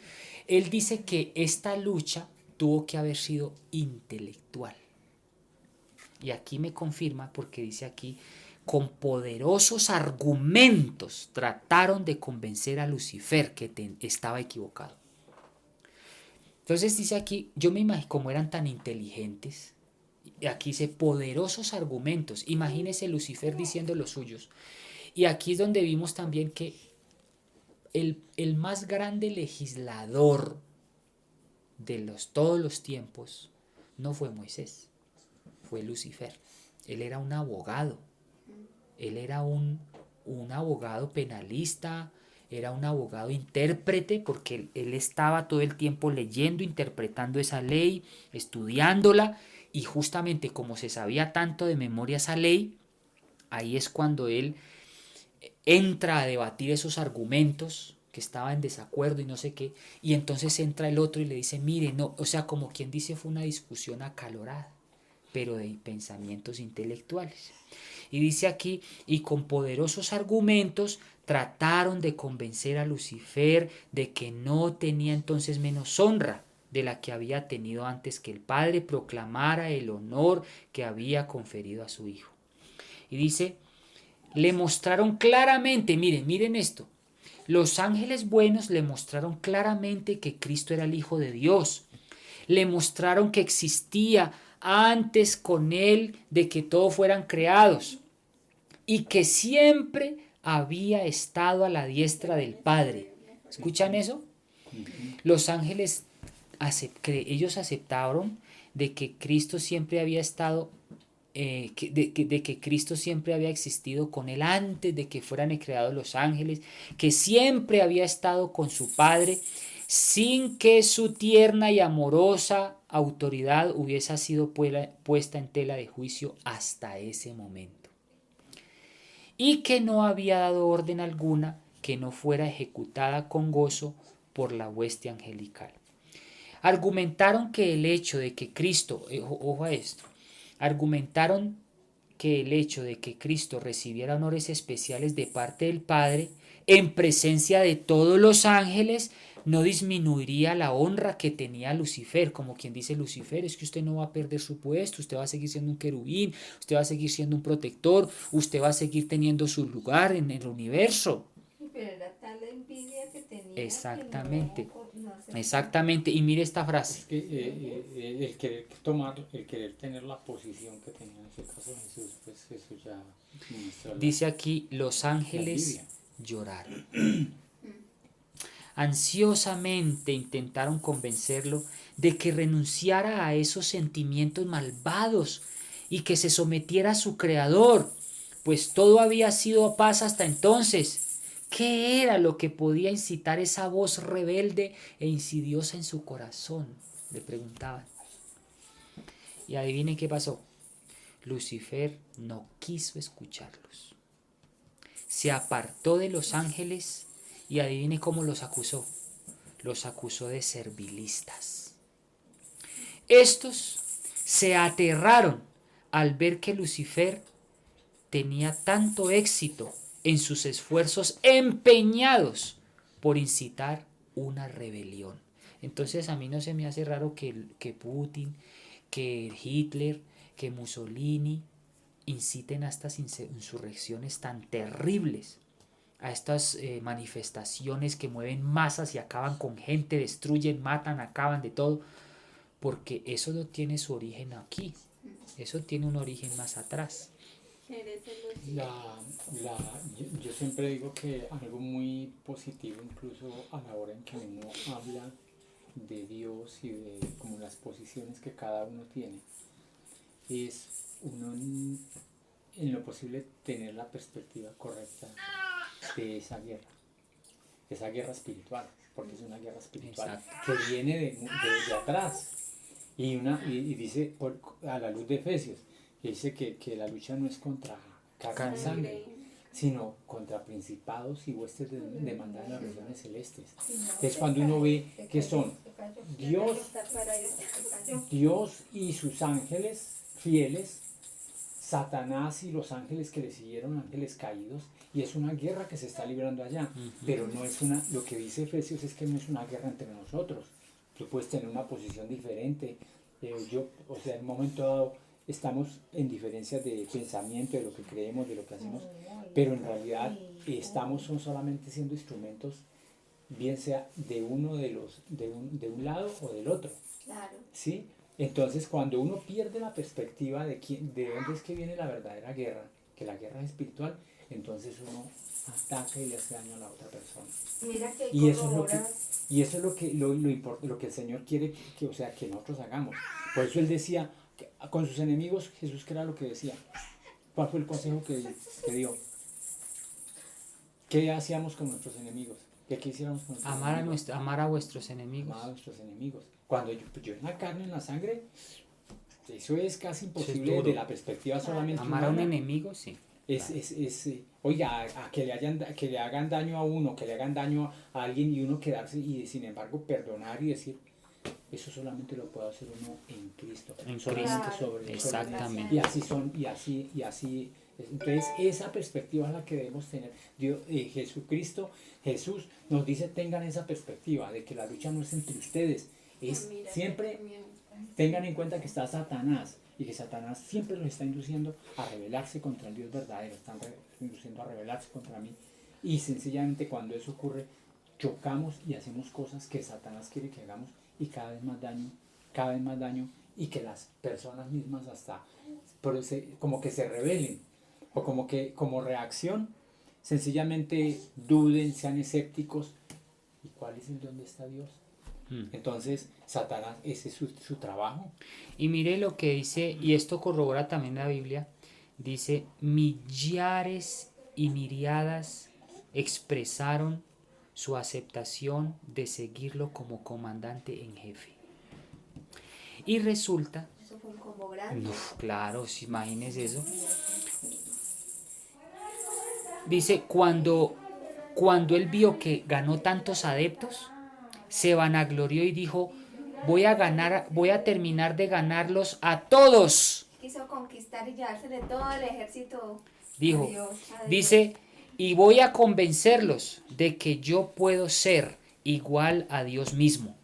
él dice que esta lucha tuvo que haber sido intelectual. Y aquí me confirma porque dice aquí, con poderosos argumentos trataron de convencer a Lucifer que estaba equivocado. Entonces dice aquí, yo me imagino cómo eran tan inteligentes. Y aquí dice poderosos argumentos. Imagínese Lucifer diciendo los suyos. Y aquí es donde vimos también que el más grande legislador de todos los tiempos no fue Moisés, fue Lucifer. Él era un abogado. Él era un abogado penalista, era un abogado intérprete, porque él estaba todo el tiempo leyendo, interpretando esa ley, estudiándola, y justamente como se sabía tanto de memoria esa ley, ahí es cuando él entra a debatir esos argumentos que estaba en desacuerdo y no sé qué, y entonces entra el otro y le dice, mire, no, o sea, como quien dice, fue una discusión acalorada, pero de pensamientos intelectuales. Y dice aquí, y con poderosos argumentos trataron de convencer a Lucifer de que no tenía entonces menos honra de la que había tenido antes que el Padre proclamara el honor que había conferido a su Hijo. Y dice, le mostraron claramente, miren esto, los ángeles buenos le mostraron claramente que Cristo era el Hijo de Dios. Le mostraron que existía antes con él de que todos fueran creados y que siempre había estado a la diestra del Padre. ¿Escuchan eso? Los ángeles, ellos aceptaron de que Cristo siempre había estado, de que Cristo siempre había existido con él antes de que fueran creados los ángeles, que siempre había estado con su Padre, sin que su tierna y amorosa autoridad hubiese sido puesta en tela de juicio hasta ese momento, y que no había dado orden alguna que no fuera ejecutada con gozo por la hueste angelical. Argumentaron que el hecho de que Cristo, ojo a esto, argumentaron que el hecho de que Cristo recibiera honores especiales de parte del Padre en presencia de todos los ángeles no disminuiría la honra que tenía Lucifer, como quien dice, Lucifer, es que usted no va a perder su puesto, usted va a seguir siendo un querubín, usted va a seguir siendo un protector, usted va a seguir teniendo su lugar en el universo. Pero era tal la envidia que tenía. Exactamente, que no exactamente, y mire esta frase. Es que el querer tomar, el querer tener la posición que tenía en ese caso Jesús, pues eso ya muestra Dice aquí, los ángeles envidia. lloraron. Ansiosamente intentaron convencerlo de que renunciara a esos sentimientos malvados y que se sometiera a su creador, pues todo había sido paz hasta entonces. ¿Qué era lo que podía incitar esa voz rebelde e insidiosa en su corazón?, le preguntaban. Y adivinen qué pasó. Lucifer no quiso escucharlos. Se apartó de los ángeles y adivine cómo los acusó. Los acusó de servilistas. Estos se aterraron al ver que Lucifer tenía tanto éxito en sus esfuerzos empeñados por incitar una rebelión. Entonces a mí no se me hace raro que Putin, que Hitler, que Mussolini inciten a estas insurrecciones tan terribles, a estas manifestaciones que mueven masas y acaban con gente, destruyen, matan, acaban de todo, porque eso no tiene su origen aquí, eso tiene un origen más atrás. Yo siempre digo que algo muy positivo, incluso a la hora en que uno habla de Dios y de como las posiciones que cada uno tiene, es uno en lo posible tener la perspectiva correcta de esa guerra espiritual, porque es una guerra espiritual. Exacto. Que viene de atrás. Y dice, a la luz de Efesios, dice que la lucha no es contra carne y sangre, sino contra principados y huestes de maldad en las regiones celestes. Es cuando uno ve que son Dios y sus ángeles fieles Satanás y los ángeles que le siguieron, ángeles caídos, y es una guerra que se está librando allá, pero no es una, lo que dice Efesios es que no es una guerra entre nosotros. Tú puedes tener una posición diferente, o sea, en un momento dado estamos en diferencias de pensamiento, de lo que creemos, de lo que hacemos, pero en realidad son solamente siendo instrumentos, bien sea de uno de un lado o del otro. Claro. ¿Sí? Entonces, cuando uno pierde la perspectiva de dónde es que viene la verdadera guerra, que la guerra es espiritual, entonces uno ataca y le hace daño a la otra persona. Mira que Y eso es lo que el Señor quiere o sea, que nosotros hagamos. Por eso Él decía, que con sus enemigos, Jesús, ¿qué era lo que decía? ¿Cuál fue el consejo que dio? ¿Qué hacíamos con nuestros enemigos? ¿Qué hiciéramos con nuestros enemigos? Amar a vuestros enemigos. Amar a nuestros enemigos. Cuando yo en la carne, en la sangre, eso es casi imposible duro. de la perspectiva solamente Amar a un humana. enemigo, sí. Oiga, a que le hagan daño a uno, que le hagan daño a alguien y uno quedarse y sin embargo perdonar y decir, eso solamente lo puede hacer uno en Cristo. En solamente Cristo. sobre Exactamente. Y así. Entonces esa perspectiva es la que debemos tener. Jesús nos dice tengan esa perspectiva de que la lucha no es entre ustedes, es siempre tengan en cuenta que está Satanás y que Satanás siempre los está induciendo a rebelarse contra el Dios verdadero, están induciendo a rebelarse contra mí y sencillamente cuando eso ocurre chocamos y hacemos cosas que Satanás quiere que hagamos y cada vez más daño y que las personas mismas hasta como que se rebelen o como que como reacción sencillamente duden, sean escépticos. ¿Y cuál es el dónde está Dios? Entonces Satanás, ese es su trabajo. Y mire lo que dice, y esto corrobora también la Biblia, dice, millares y miriadas expresaron su aceptación de seguirlo como comandante en jefe. Y resulta, Eso fue un combo grande. claro, si imagínese eso. Dice, cuando él vio que ganó tantos adeptos, se vanaglorió y dijo, voy a terminar de ganarlos a todos. Quiso conquistar y llevársele todo el ejército. Dijo, a Dios. dice, y voy a convencerlos de que yo puedo ser igual a Dios mismo.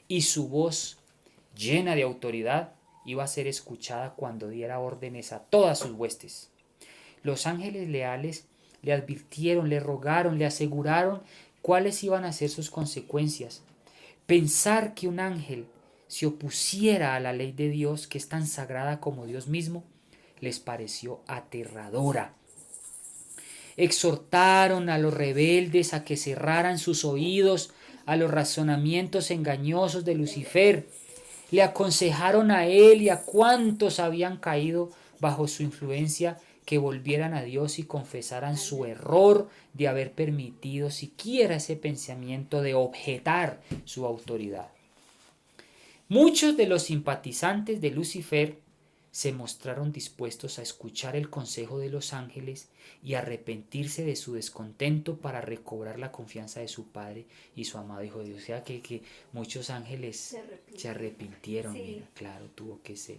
Y su voz, llena de autoridad, iba a ser escuchada cuando diera órdenes a todas sus huestes. Los ángeles leales le advirtieron, le rogaron, le aseguraron cuáles iban a ser sus consecuencias. Pensar que un ángel se opusiera a la ley de Dios, que es tan sagrada como Dios mismo, les pareció aterradora. Exhortaron a los rebeldes a que cerraran sus oídos a los razonamientos engañosos de Lucifer. Le aconsejaron a él y a cuantos habían caído bajo su influencia que volvieran a Dios y confesaran su error de haber permitido siquiera ese pensamiento de objetar su autoridad. Muchos de los simpatizantes de Lucifer se mostraron dispuestos a escuchar el consejo de los ángeles y arrepentirse de su descontento para recobrar la confianza de su Padre y su amado Hijo de Dios. O sea que muchos ángeles se arrepintieron. Sí. Mira, claro, tuvo que ser.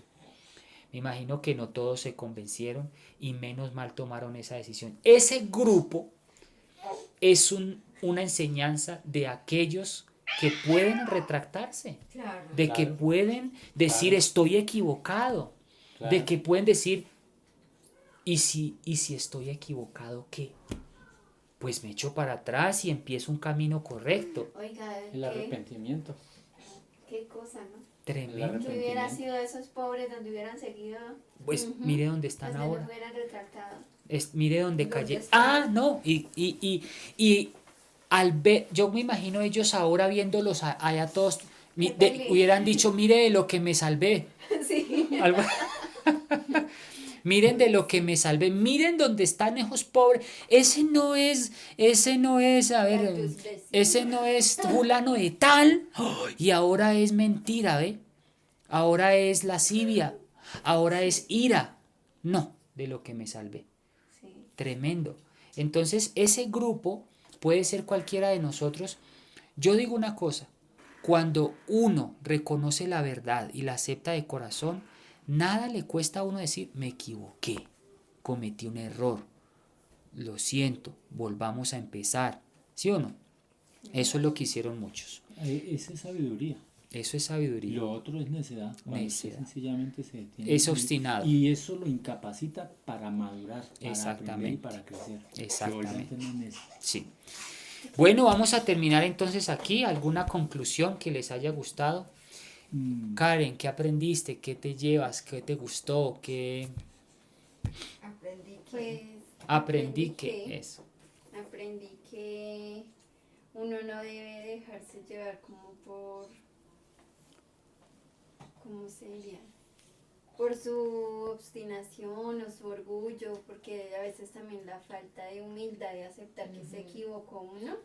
Me imagino que no todos se convencieron y menos mal tomaron esa decisión. Ese grupo es una enseñanza de aquellos que pueden retractarse, Claro. de que Claro. pueden decir estoy equivocado, de que pueden decir ¿y si estoy equivocado qué? Pues me echo para atrás y empiezo un camino correcto. Oiga, El arrepentimiento. qué cosa, ¿no? Tremendo. Que hubiera sido de esos pobres donde hubieran seguido, Pues mire dónde están donde ahora. los hubieran retractado. Mire dónde ¿Dónde cayeron. están? Ah, no. Y al ver, yo me imagino ellos ahora viéndolos allá todos, hubieran dicho, mire de lo que me salvé. Sí. Algo- Miren de lo que me salvé, miren dónde están esos pobres. Ese no es, a ver, ese no es fulano de tal. ¡Oh! Y ahora es mentira, ¿ve? Ahora es lascivia, ahora es ira. No, de lo que me salvé. Sí. Tremendo. Entonces, ese grupo puede ser cualquiera de nosotros. Yo digo una cosa, cuando uno reconoce la verdad y la acepta de corazón, Nada le cuesta a uno decir, me equivoqué, cometí un error, lo siento, volvamos a empezar. ¿Sí o no? Eso es lo que hicieron muchos. Esa es sabiduría. Eso es Y sabiduría. lo otro es necedad. Cuando usted Necedad. sencillamente se detiene. Es obstinado. Y eso lo incapacita para madurar, para Exactamente. aprender y para crecer. Exactamente. Se vuelve a tener necio. Sí. Bueno, vamos a terminar entonces aquí. ¿Alguna conclusión que les haya gustado? Karen, ¿qué aprendiste? ¿Qué te llevas? ¿Qué te gustó? ¿Qué Aprendí que Pues aprendí que eso? aprendí que uno no debe dejarse llevar como por, ¿cómo se diría? Por su obstinación o su orgullo, porque a veces también la falta de humildad de aceptar que se equivocó uno.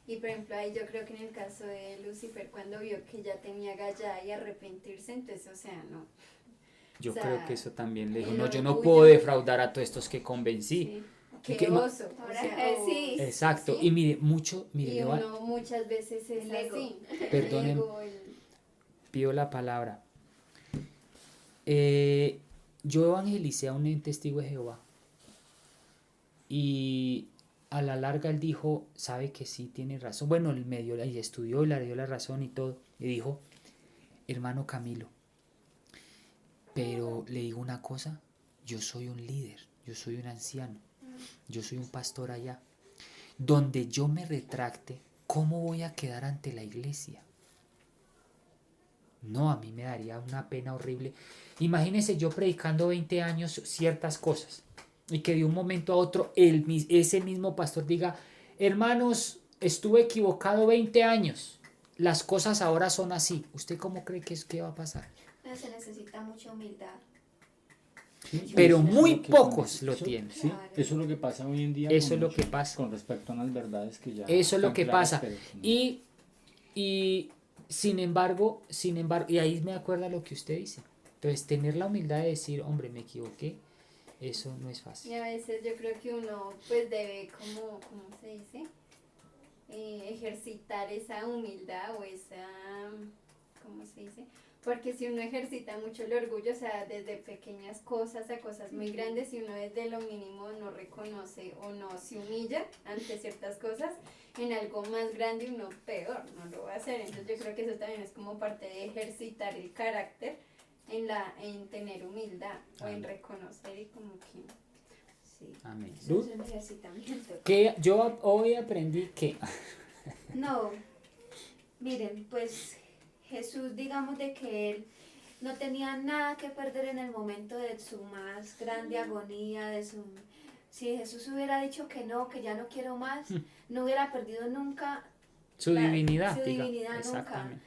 Y por ejemplo, ahí yo creo que en el caso de Lucifer, cuando vio que ya tenía gallada y arrepentirse, entonces, o sea, no. Yo O sea, creo que eso también le dijo, el no, yo no orgullo- puedo defraudar a todos estos que convencí. Sí. Y Qué que no- oso. O Ahora, sea, sí. Exacto. Sí. Y mire, mire, Y le va- uno muchas veces es El ego. así. El Perdonen. ego, pido la palabra. Yo evangelicé a un testigo de Jehová. Y a la larga él dijo, sabe que sí tiene razón. Bueno, él me dio, y estudió y le dio la razón y todo. Y dijo, hermano Camilo, pero le digo una cosa, yo soy un líder, yo soy un anciano, yo soy un pastor allá. Donde yo me retracte, ¿cómo voy a quedar ante la iglesia? No, a mí me daría una pena horrible. Imagínense yo predicando 20 años ciertas cosas y que de un momento a otro ese mismo pastor diga, hermanos, estuve equivocado 20 años, las cosas ahora son así. ¿Usted cómo cree que va a pasar? No, se necesita mucha humildad. Sí, Pero eso es muy lo que pocos con- lo eso- tienen. Sí, Claro. eso es lo que pasa hoy en día. Eso con es lo mucho- que pasa. Con respecto a unas verdades que ya. Eso es lo están que claras, pasa. pero que no. Y sin embargo, y ahí me acuerda lo que usted dice. Entonces, tener la humildad de decir, hombre, me equivoqué, eso no es Y fácil. a veces yo creo que uno pues debe ¿cómo se dice? Ejercitar esa humildad o esa, ¿cómo se dice? Porque si uno ejercita mucho el orgullo, o sea, desde pequeñas cosas a cosas muy grandes, si uno desde lo mínimo no reconoce o no se humilla ante ciertas cosas, en algo más grande uno peor no lo va a hacer. Entonces yo creo que eso también es como parte de ejercitar el carácter en tener humildad o en Amén. reconocer y como que Sí. Amén. Eso es un ejercitamiento. Que yo hoy aprendí que No, miren, pues Jesús, digamos de que él no tenía nada que perder en el momento de su más grande agonía, si Jesús hubiera dicho que no, que ya no quiero más, no hubiera perdido nunca su divinidad, su diga, divinidad nunca. exactamente.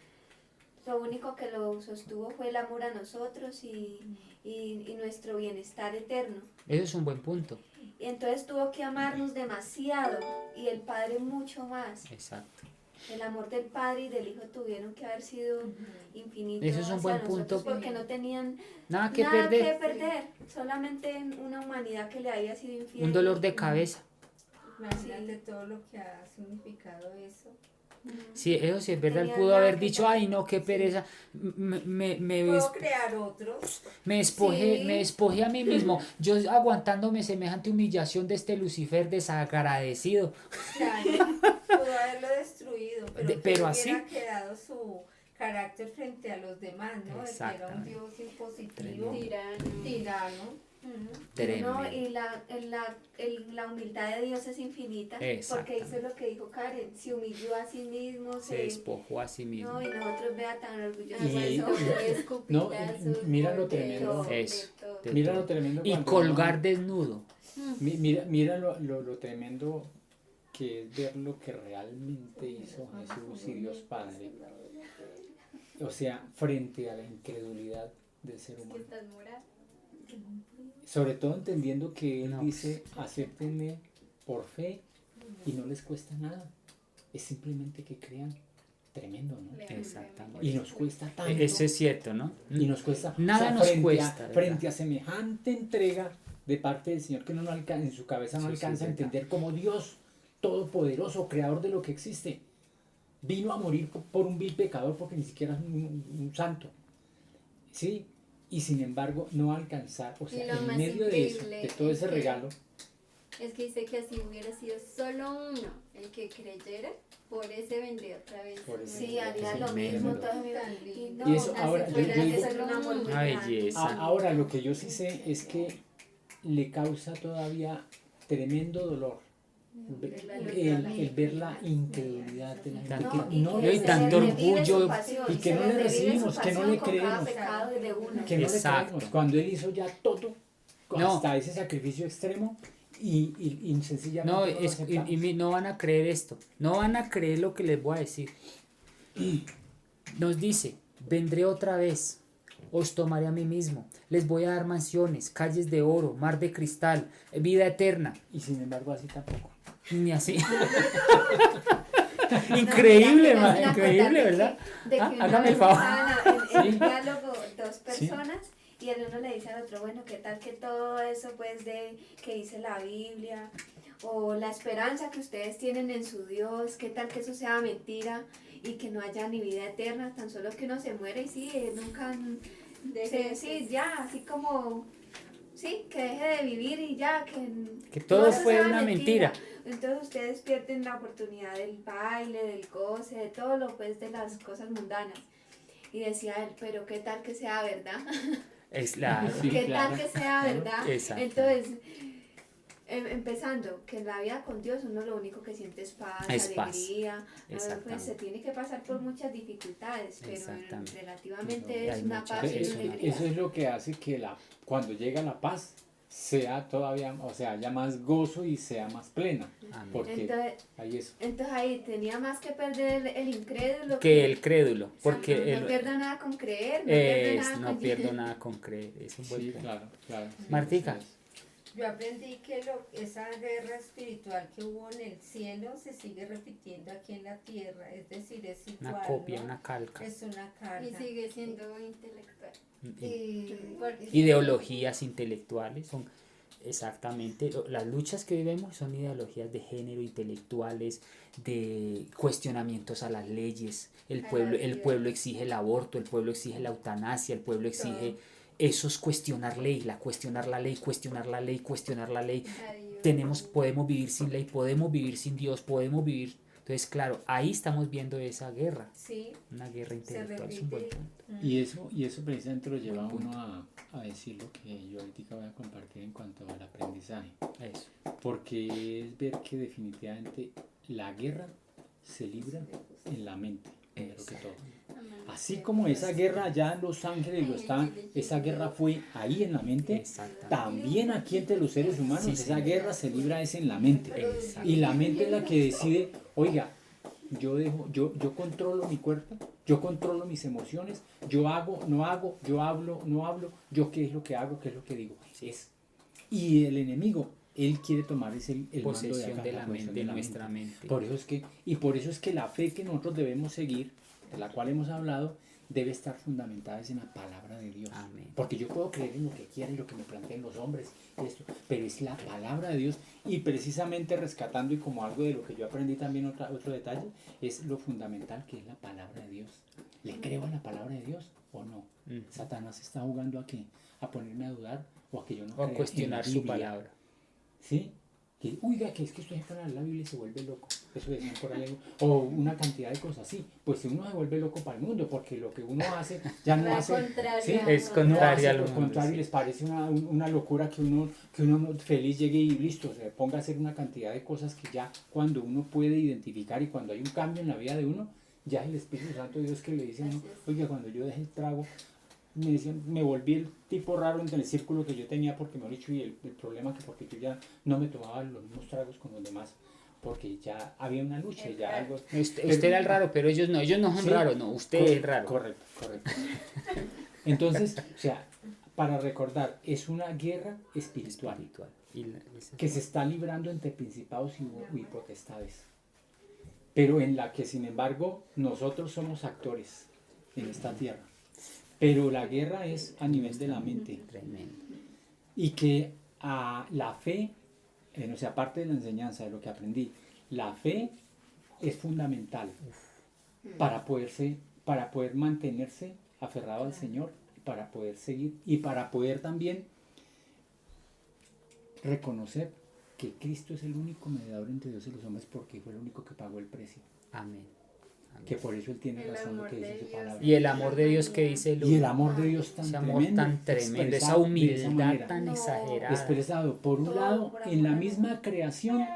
Lo único que lo sostuvo fue el amor a nosotros y nuestro bienestar eterno. Eso es un buen punto. Y entonces tuvo que amarnos demasiado y el Padre mucho más. Exacto. El amor del Padre y del Hijo tuvieron que haber sido infinitos Eso es un hacia buen nosotros punto. porque no tenían Nada que nada perder. que perder, solamente una humanidad que le había sido infiel. Un dolor de cabeza. imagínate todo lo que ha significado eso. Sí, eso sí es verdad. Él Tenía pudo nada haber que dicho, perder. ay, no, qué pereza. Me Puedo crear otro. despojé, Sí. me despojé a mí mismo. Yo aguantándome semejante humillación de este Lucifer desagradecido. Claro, pudo haberlo destruido, pero, Pero que hubiera así. quedado su carácter frente a los demás, ¿no? De que era un Exactamente. Dios impositivo, tirano. tirano. Tremendo. No, y la humildad de Dios es infinita, porque Exactamente. hizo lo que dijo Karen, se humilló a sí mismo, Se despojó a sí mismo. no, y nosotros vea tan orgullosos Y- de eso. No, Escupitazos, mira lo golpes, tremendo. de Eso. todo. De Mira todo. lo tremendo. Y cuando colgar uno- desnudo. Mira lo tremendo que es ver lo que realmente hizo Jesús y Dios Padre. O sea, frente a la incredulidad del ser Que humano. estás morada. Sobre todo entendiendo que Él No. dice, acéptenme por fe y no les cuesta nada. Es simplemente que crean. Tremendo, ¿no? Exactamente. Y nos cuesta tanto. Eso es cierto, ¿no? Y nos cuesta. Nada nos frente cuesta, ¿verdad? frente a semejante entrega de parte del Señor que uno no alcanza, en su cabeza no Eso sí alcanza es a verdad. entender como Dios todopoderoso, creador de lo que existe, vino a morir por un vil pecador porque ni siquiera es un santo. ¿Sí? y sin embargo no alcanzar, o Y sea, lo en más medio de eso, increíble de todo es ese que- regalo, Es que dice que así hubiera sido solo uno el que creyera, por ese vendría otra vez. Por ese Sí, haría es lo inmenso. mismo. Todo Tan lindo. Y eso así ahora, fuera, yo digo- eso es un amor muy Una grande. belleza. ahora lo que yo sí sé es que le causa todavía tremendo dolor el ver la incredulidad de la gente, Tanto- que no y le tanto recibimos, orgullo, y que no le recibimos, que no le Con cada creemos, pecado de uno. que no le Exacto. creemos, cuando Él hizo ya todo, No. hasta ese sacrificio extremo, y sencillamente No, no lo aceptamos. no van a creer esto, no van a creer lo que les voy a decir. Nos dice, vendré otra vez, os tomaré a mí mismo, les voy a dar mansiones, calles de oro, mar de cristal, vida eterna. Y sin embargo así tampoco. Ni así. Increíble, No, ma, mira, increíble, de que- ¿verdad? De que Ah, una hágame el vez favor. estaban en Sí. un diálogo dos Sí. personas y el uno le dice al otro, bueno, ¿qué tal que todo eso pues de que dice la Biblia o la esperanza que ustedes tienen en su Dios, qué tal que eso sea mentira y que no haya ni vida eterna, tan solo que uno se muere y sí, nunca, sí, ya, así como, sí, que deje de vivir y ya, Que todo eso fue sea una mentira. Entonces ustedes pierden la oportunidad del baile, del goce, de todo lo pues de las cosas mundanas. Y decía él, pero qué tal que sea verdad, Es la... Sí, qué claro. tal que sea verdad. Exacto. Entonces, empezando, que en la vida con Dios uno lo único que siente es paz, Es paz. alegría, pues Exactamente. se tiene que pasar por muchas dificultades, pero Exactamente. relativamente No, es hay una muchas- paz y es una una alegría. Eso es lo que hace que cuando llega la paz sea todavía, o sea, haya más gozo y sea más plena, Amén. porque Entonces, hay eso. ahí tenía más que perder el incrédulo Que el crédulo, no, porque no pierdo nada con creer, no pierdo nada no con pierdo nada con creer. Es un buen Sí, punto. claro, claro. sí, Martica. así es. Yo aprendí que esa guerra espiritual que hubo en el cielo se sigue repitiendo aquí en la tierra, es decir, es igual, Una copia, ¿no? una calca. Es una carga. Y sigue siendo intelectual. Porque- Ideologías intelectuales son exactamente las luchas que vivimos son ideologías de género, intelectuales, de cuestionamientos a las leyes. El A pueblo, la el vida. pueblo exige el aborto, el pueblo exige la eutanasia, el pueblo exige eso es cuestionar ley, cuestionar la ley, cuestionar la ley, cuestionar la ley. Podemos vivir sin ley, podemos vivir sin Dios, podemos vivir. Entonces, claro, ahí estamos viendo esa guerra, Sí, una guerra se intelectual. Es un buen repite. punto. Y eso precisamente lo lleva a uno a decir lo que yo ahorita voy a compartir en cuanto al aprendizaje. Eso. Porque es ver que definitivamente la guerra se libra en la mente, primero que todo. Así como esa guerra allá en Los Ángeles lo estaban, esa guerra fue ahí en la mente, Exactamente. también aquí entre los seres humanos, Sí, esa sí. guerra se libra es en la mente. Exacto. Y la mente es la que decide, oiga, yo controlo mi cuerpo, yo controlo mis emociones, yo hago, no hago, yo hablo, no hablo, yo qué es lo que hago, qué es lo que digo. Y el enemigo, él quiere tomar el mando de Posesión acá, de la posesión mente, de de la nuestra mente. por eso es que la fe que nosotros debemos seguir, de la cual hemos hablado, debe estar fundamentada en la palabra de Dios. Amén. Porque yo puedo creer en lo que quieran y lo que me planteen los hombres, y esto, pero es la palabra de Dios. Y precisamente rescatando y como algo de lo que yo aprendí también, otro detalle, es lo fundamental que es la palabra de Dios. ¿Le creo a la palabra de Dios o no? Mm. Satanás está jugando a qué? A ponerme a dudar o a que yo no O crea en cuestionar la su Biblia. palabra. ¿Sí? Que, oiga, que es que usted se pone a leer la Biblia y se vuelve loco. Eso decían por ahí. O una cantidad de cosas así. Pues si uno se vuelve loco para el mundo, porque lo que uno hace ya no Va hace. contraria ¿sí? Es a- contraria No hace al lo mundo, contrario, sí. les parece una locura que uno feliz llegue y listo, se ponga a hacer una cantidad de cosas que ya cuando uno puede identificar y cuando hay un cambio en la vida de uno, ya es el Espíritu Santo de Dios que le dice a uno, Así es. oiga, cuando yo dejé el trago, me decían, me volví el tipo raro entre el círculo que yo tenía, porque me he dicho, y el problema que porque yo ya no me tomaba los mismos tragos con los demás, porque ya había una lucha, ya algo. Usted era el raro, pero ellos no son Sí. raros, no, usted es raro. Correcto. Entonces, o sea, para recordar, es una guerra espiritual Espiritual. que se está librando entre principados y potestades, pero en la que sin embargo nosotros somos actores en esta tierra. Pero la guerra es a nivel de la mente. Tremendo. Y que la fe, o sea, aparte de la enseñanza, de lo que aprendí, la fe es fundamental para poder mantenerse aferrado al Señor, para poder seguir y para poder también reconocer que Cristo es el único mediador entre Dios y los hombres porque fue el único que pagó el precio. Amén. Amén. Que por eso Él tiene El razón en lo amor que de dice su Dios. palabra. Y el amor de Dios que dice Luz. Y el amor de Dios tan Ese amor tremendo, tan tremendo, esa expresado de humildad manera. tan No. exagerada. Expresado, por un Todo lado, por en la amor a misma Dios. creación,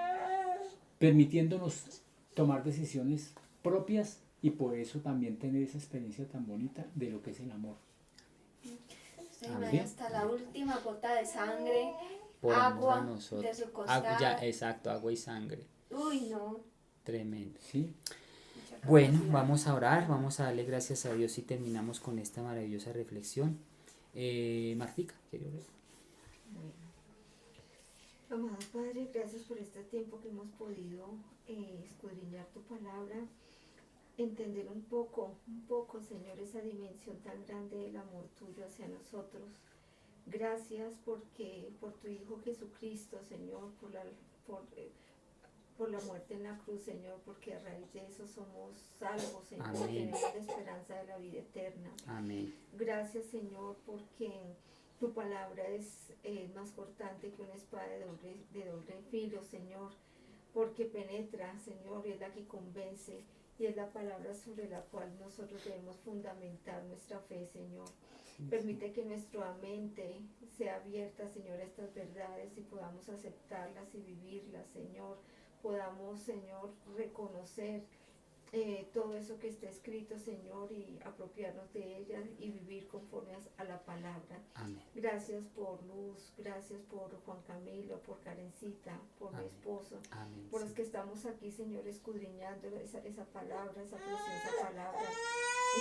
permitiéndonos tomar decisiones propias y por eso también tener esa experiencia tan bonita de lo que es el amor. Se Amén. ve hasta la última gota de sangre, Por amor a agua nosotros. de su Agua, costado. ya, exacto, agua y sangre. Uy, no. Tremendo. ¿Sí? Mucha Bueno, capacidad. vamos a orar, vamos a darle gracias a Dios y terminamos con esta maravillosa reflexión. Martica, ¿quiere orar? Amado Padre, gracias por este tiempo que hemos podido escudriñar tu palabra, entender un poco, Señor, esa dimensión tan grande del amor tuyo hacia nosotros. Gracias por tu Hijo Jesucristo, Señor, por la muerte en la cruz, Señor, porque a raíz de eso somos salvos, Señor, Amén. tenemos la esperanza de la vida eterna. Amén. Gracias, Señor, porque tu palabra es más cortante que una espada de doble filo, Señor, porque penetra, Señor, y es la que convence, y es la palabra sobre la cual nosotros debemos fundamentar nuestra fe, Señor. Permite que nuestra mente sea abierta, Señor, a estas verdades y podamos aceptarlas y vivirlas, Señor. Podamos, Señor, reconocer todo eso que está escrito, Señor, y apropiarnos de ellas y vivir conforme a la palabra. Amén. Gracias por Luz, gracias por Juan Camilo, por Karencita, por mi Amén. esposo, Amén. por los que estamos aquí, Señor, escudriñando esa palabra, esa preciosa palabra, y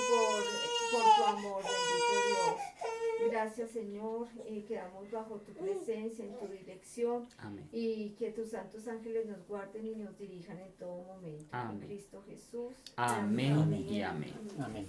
por tu amor, bendito Dios. Gracias, Señor, quedamos bajo tu presencia, en tu dirección, Amén. y que tus santos ángeles nos guarden y nos dirijan en todo momento. Amén. En Cristo Jesús. Amén y amén. Amén.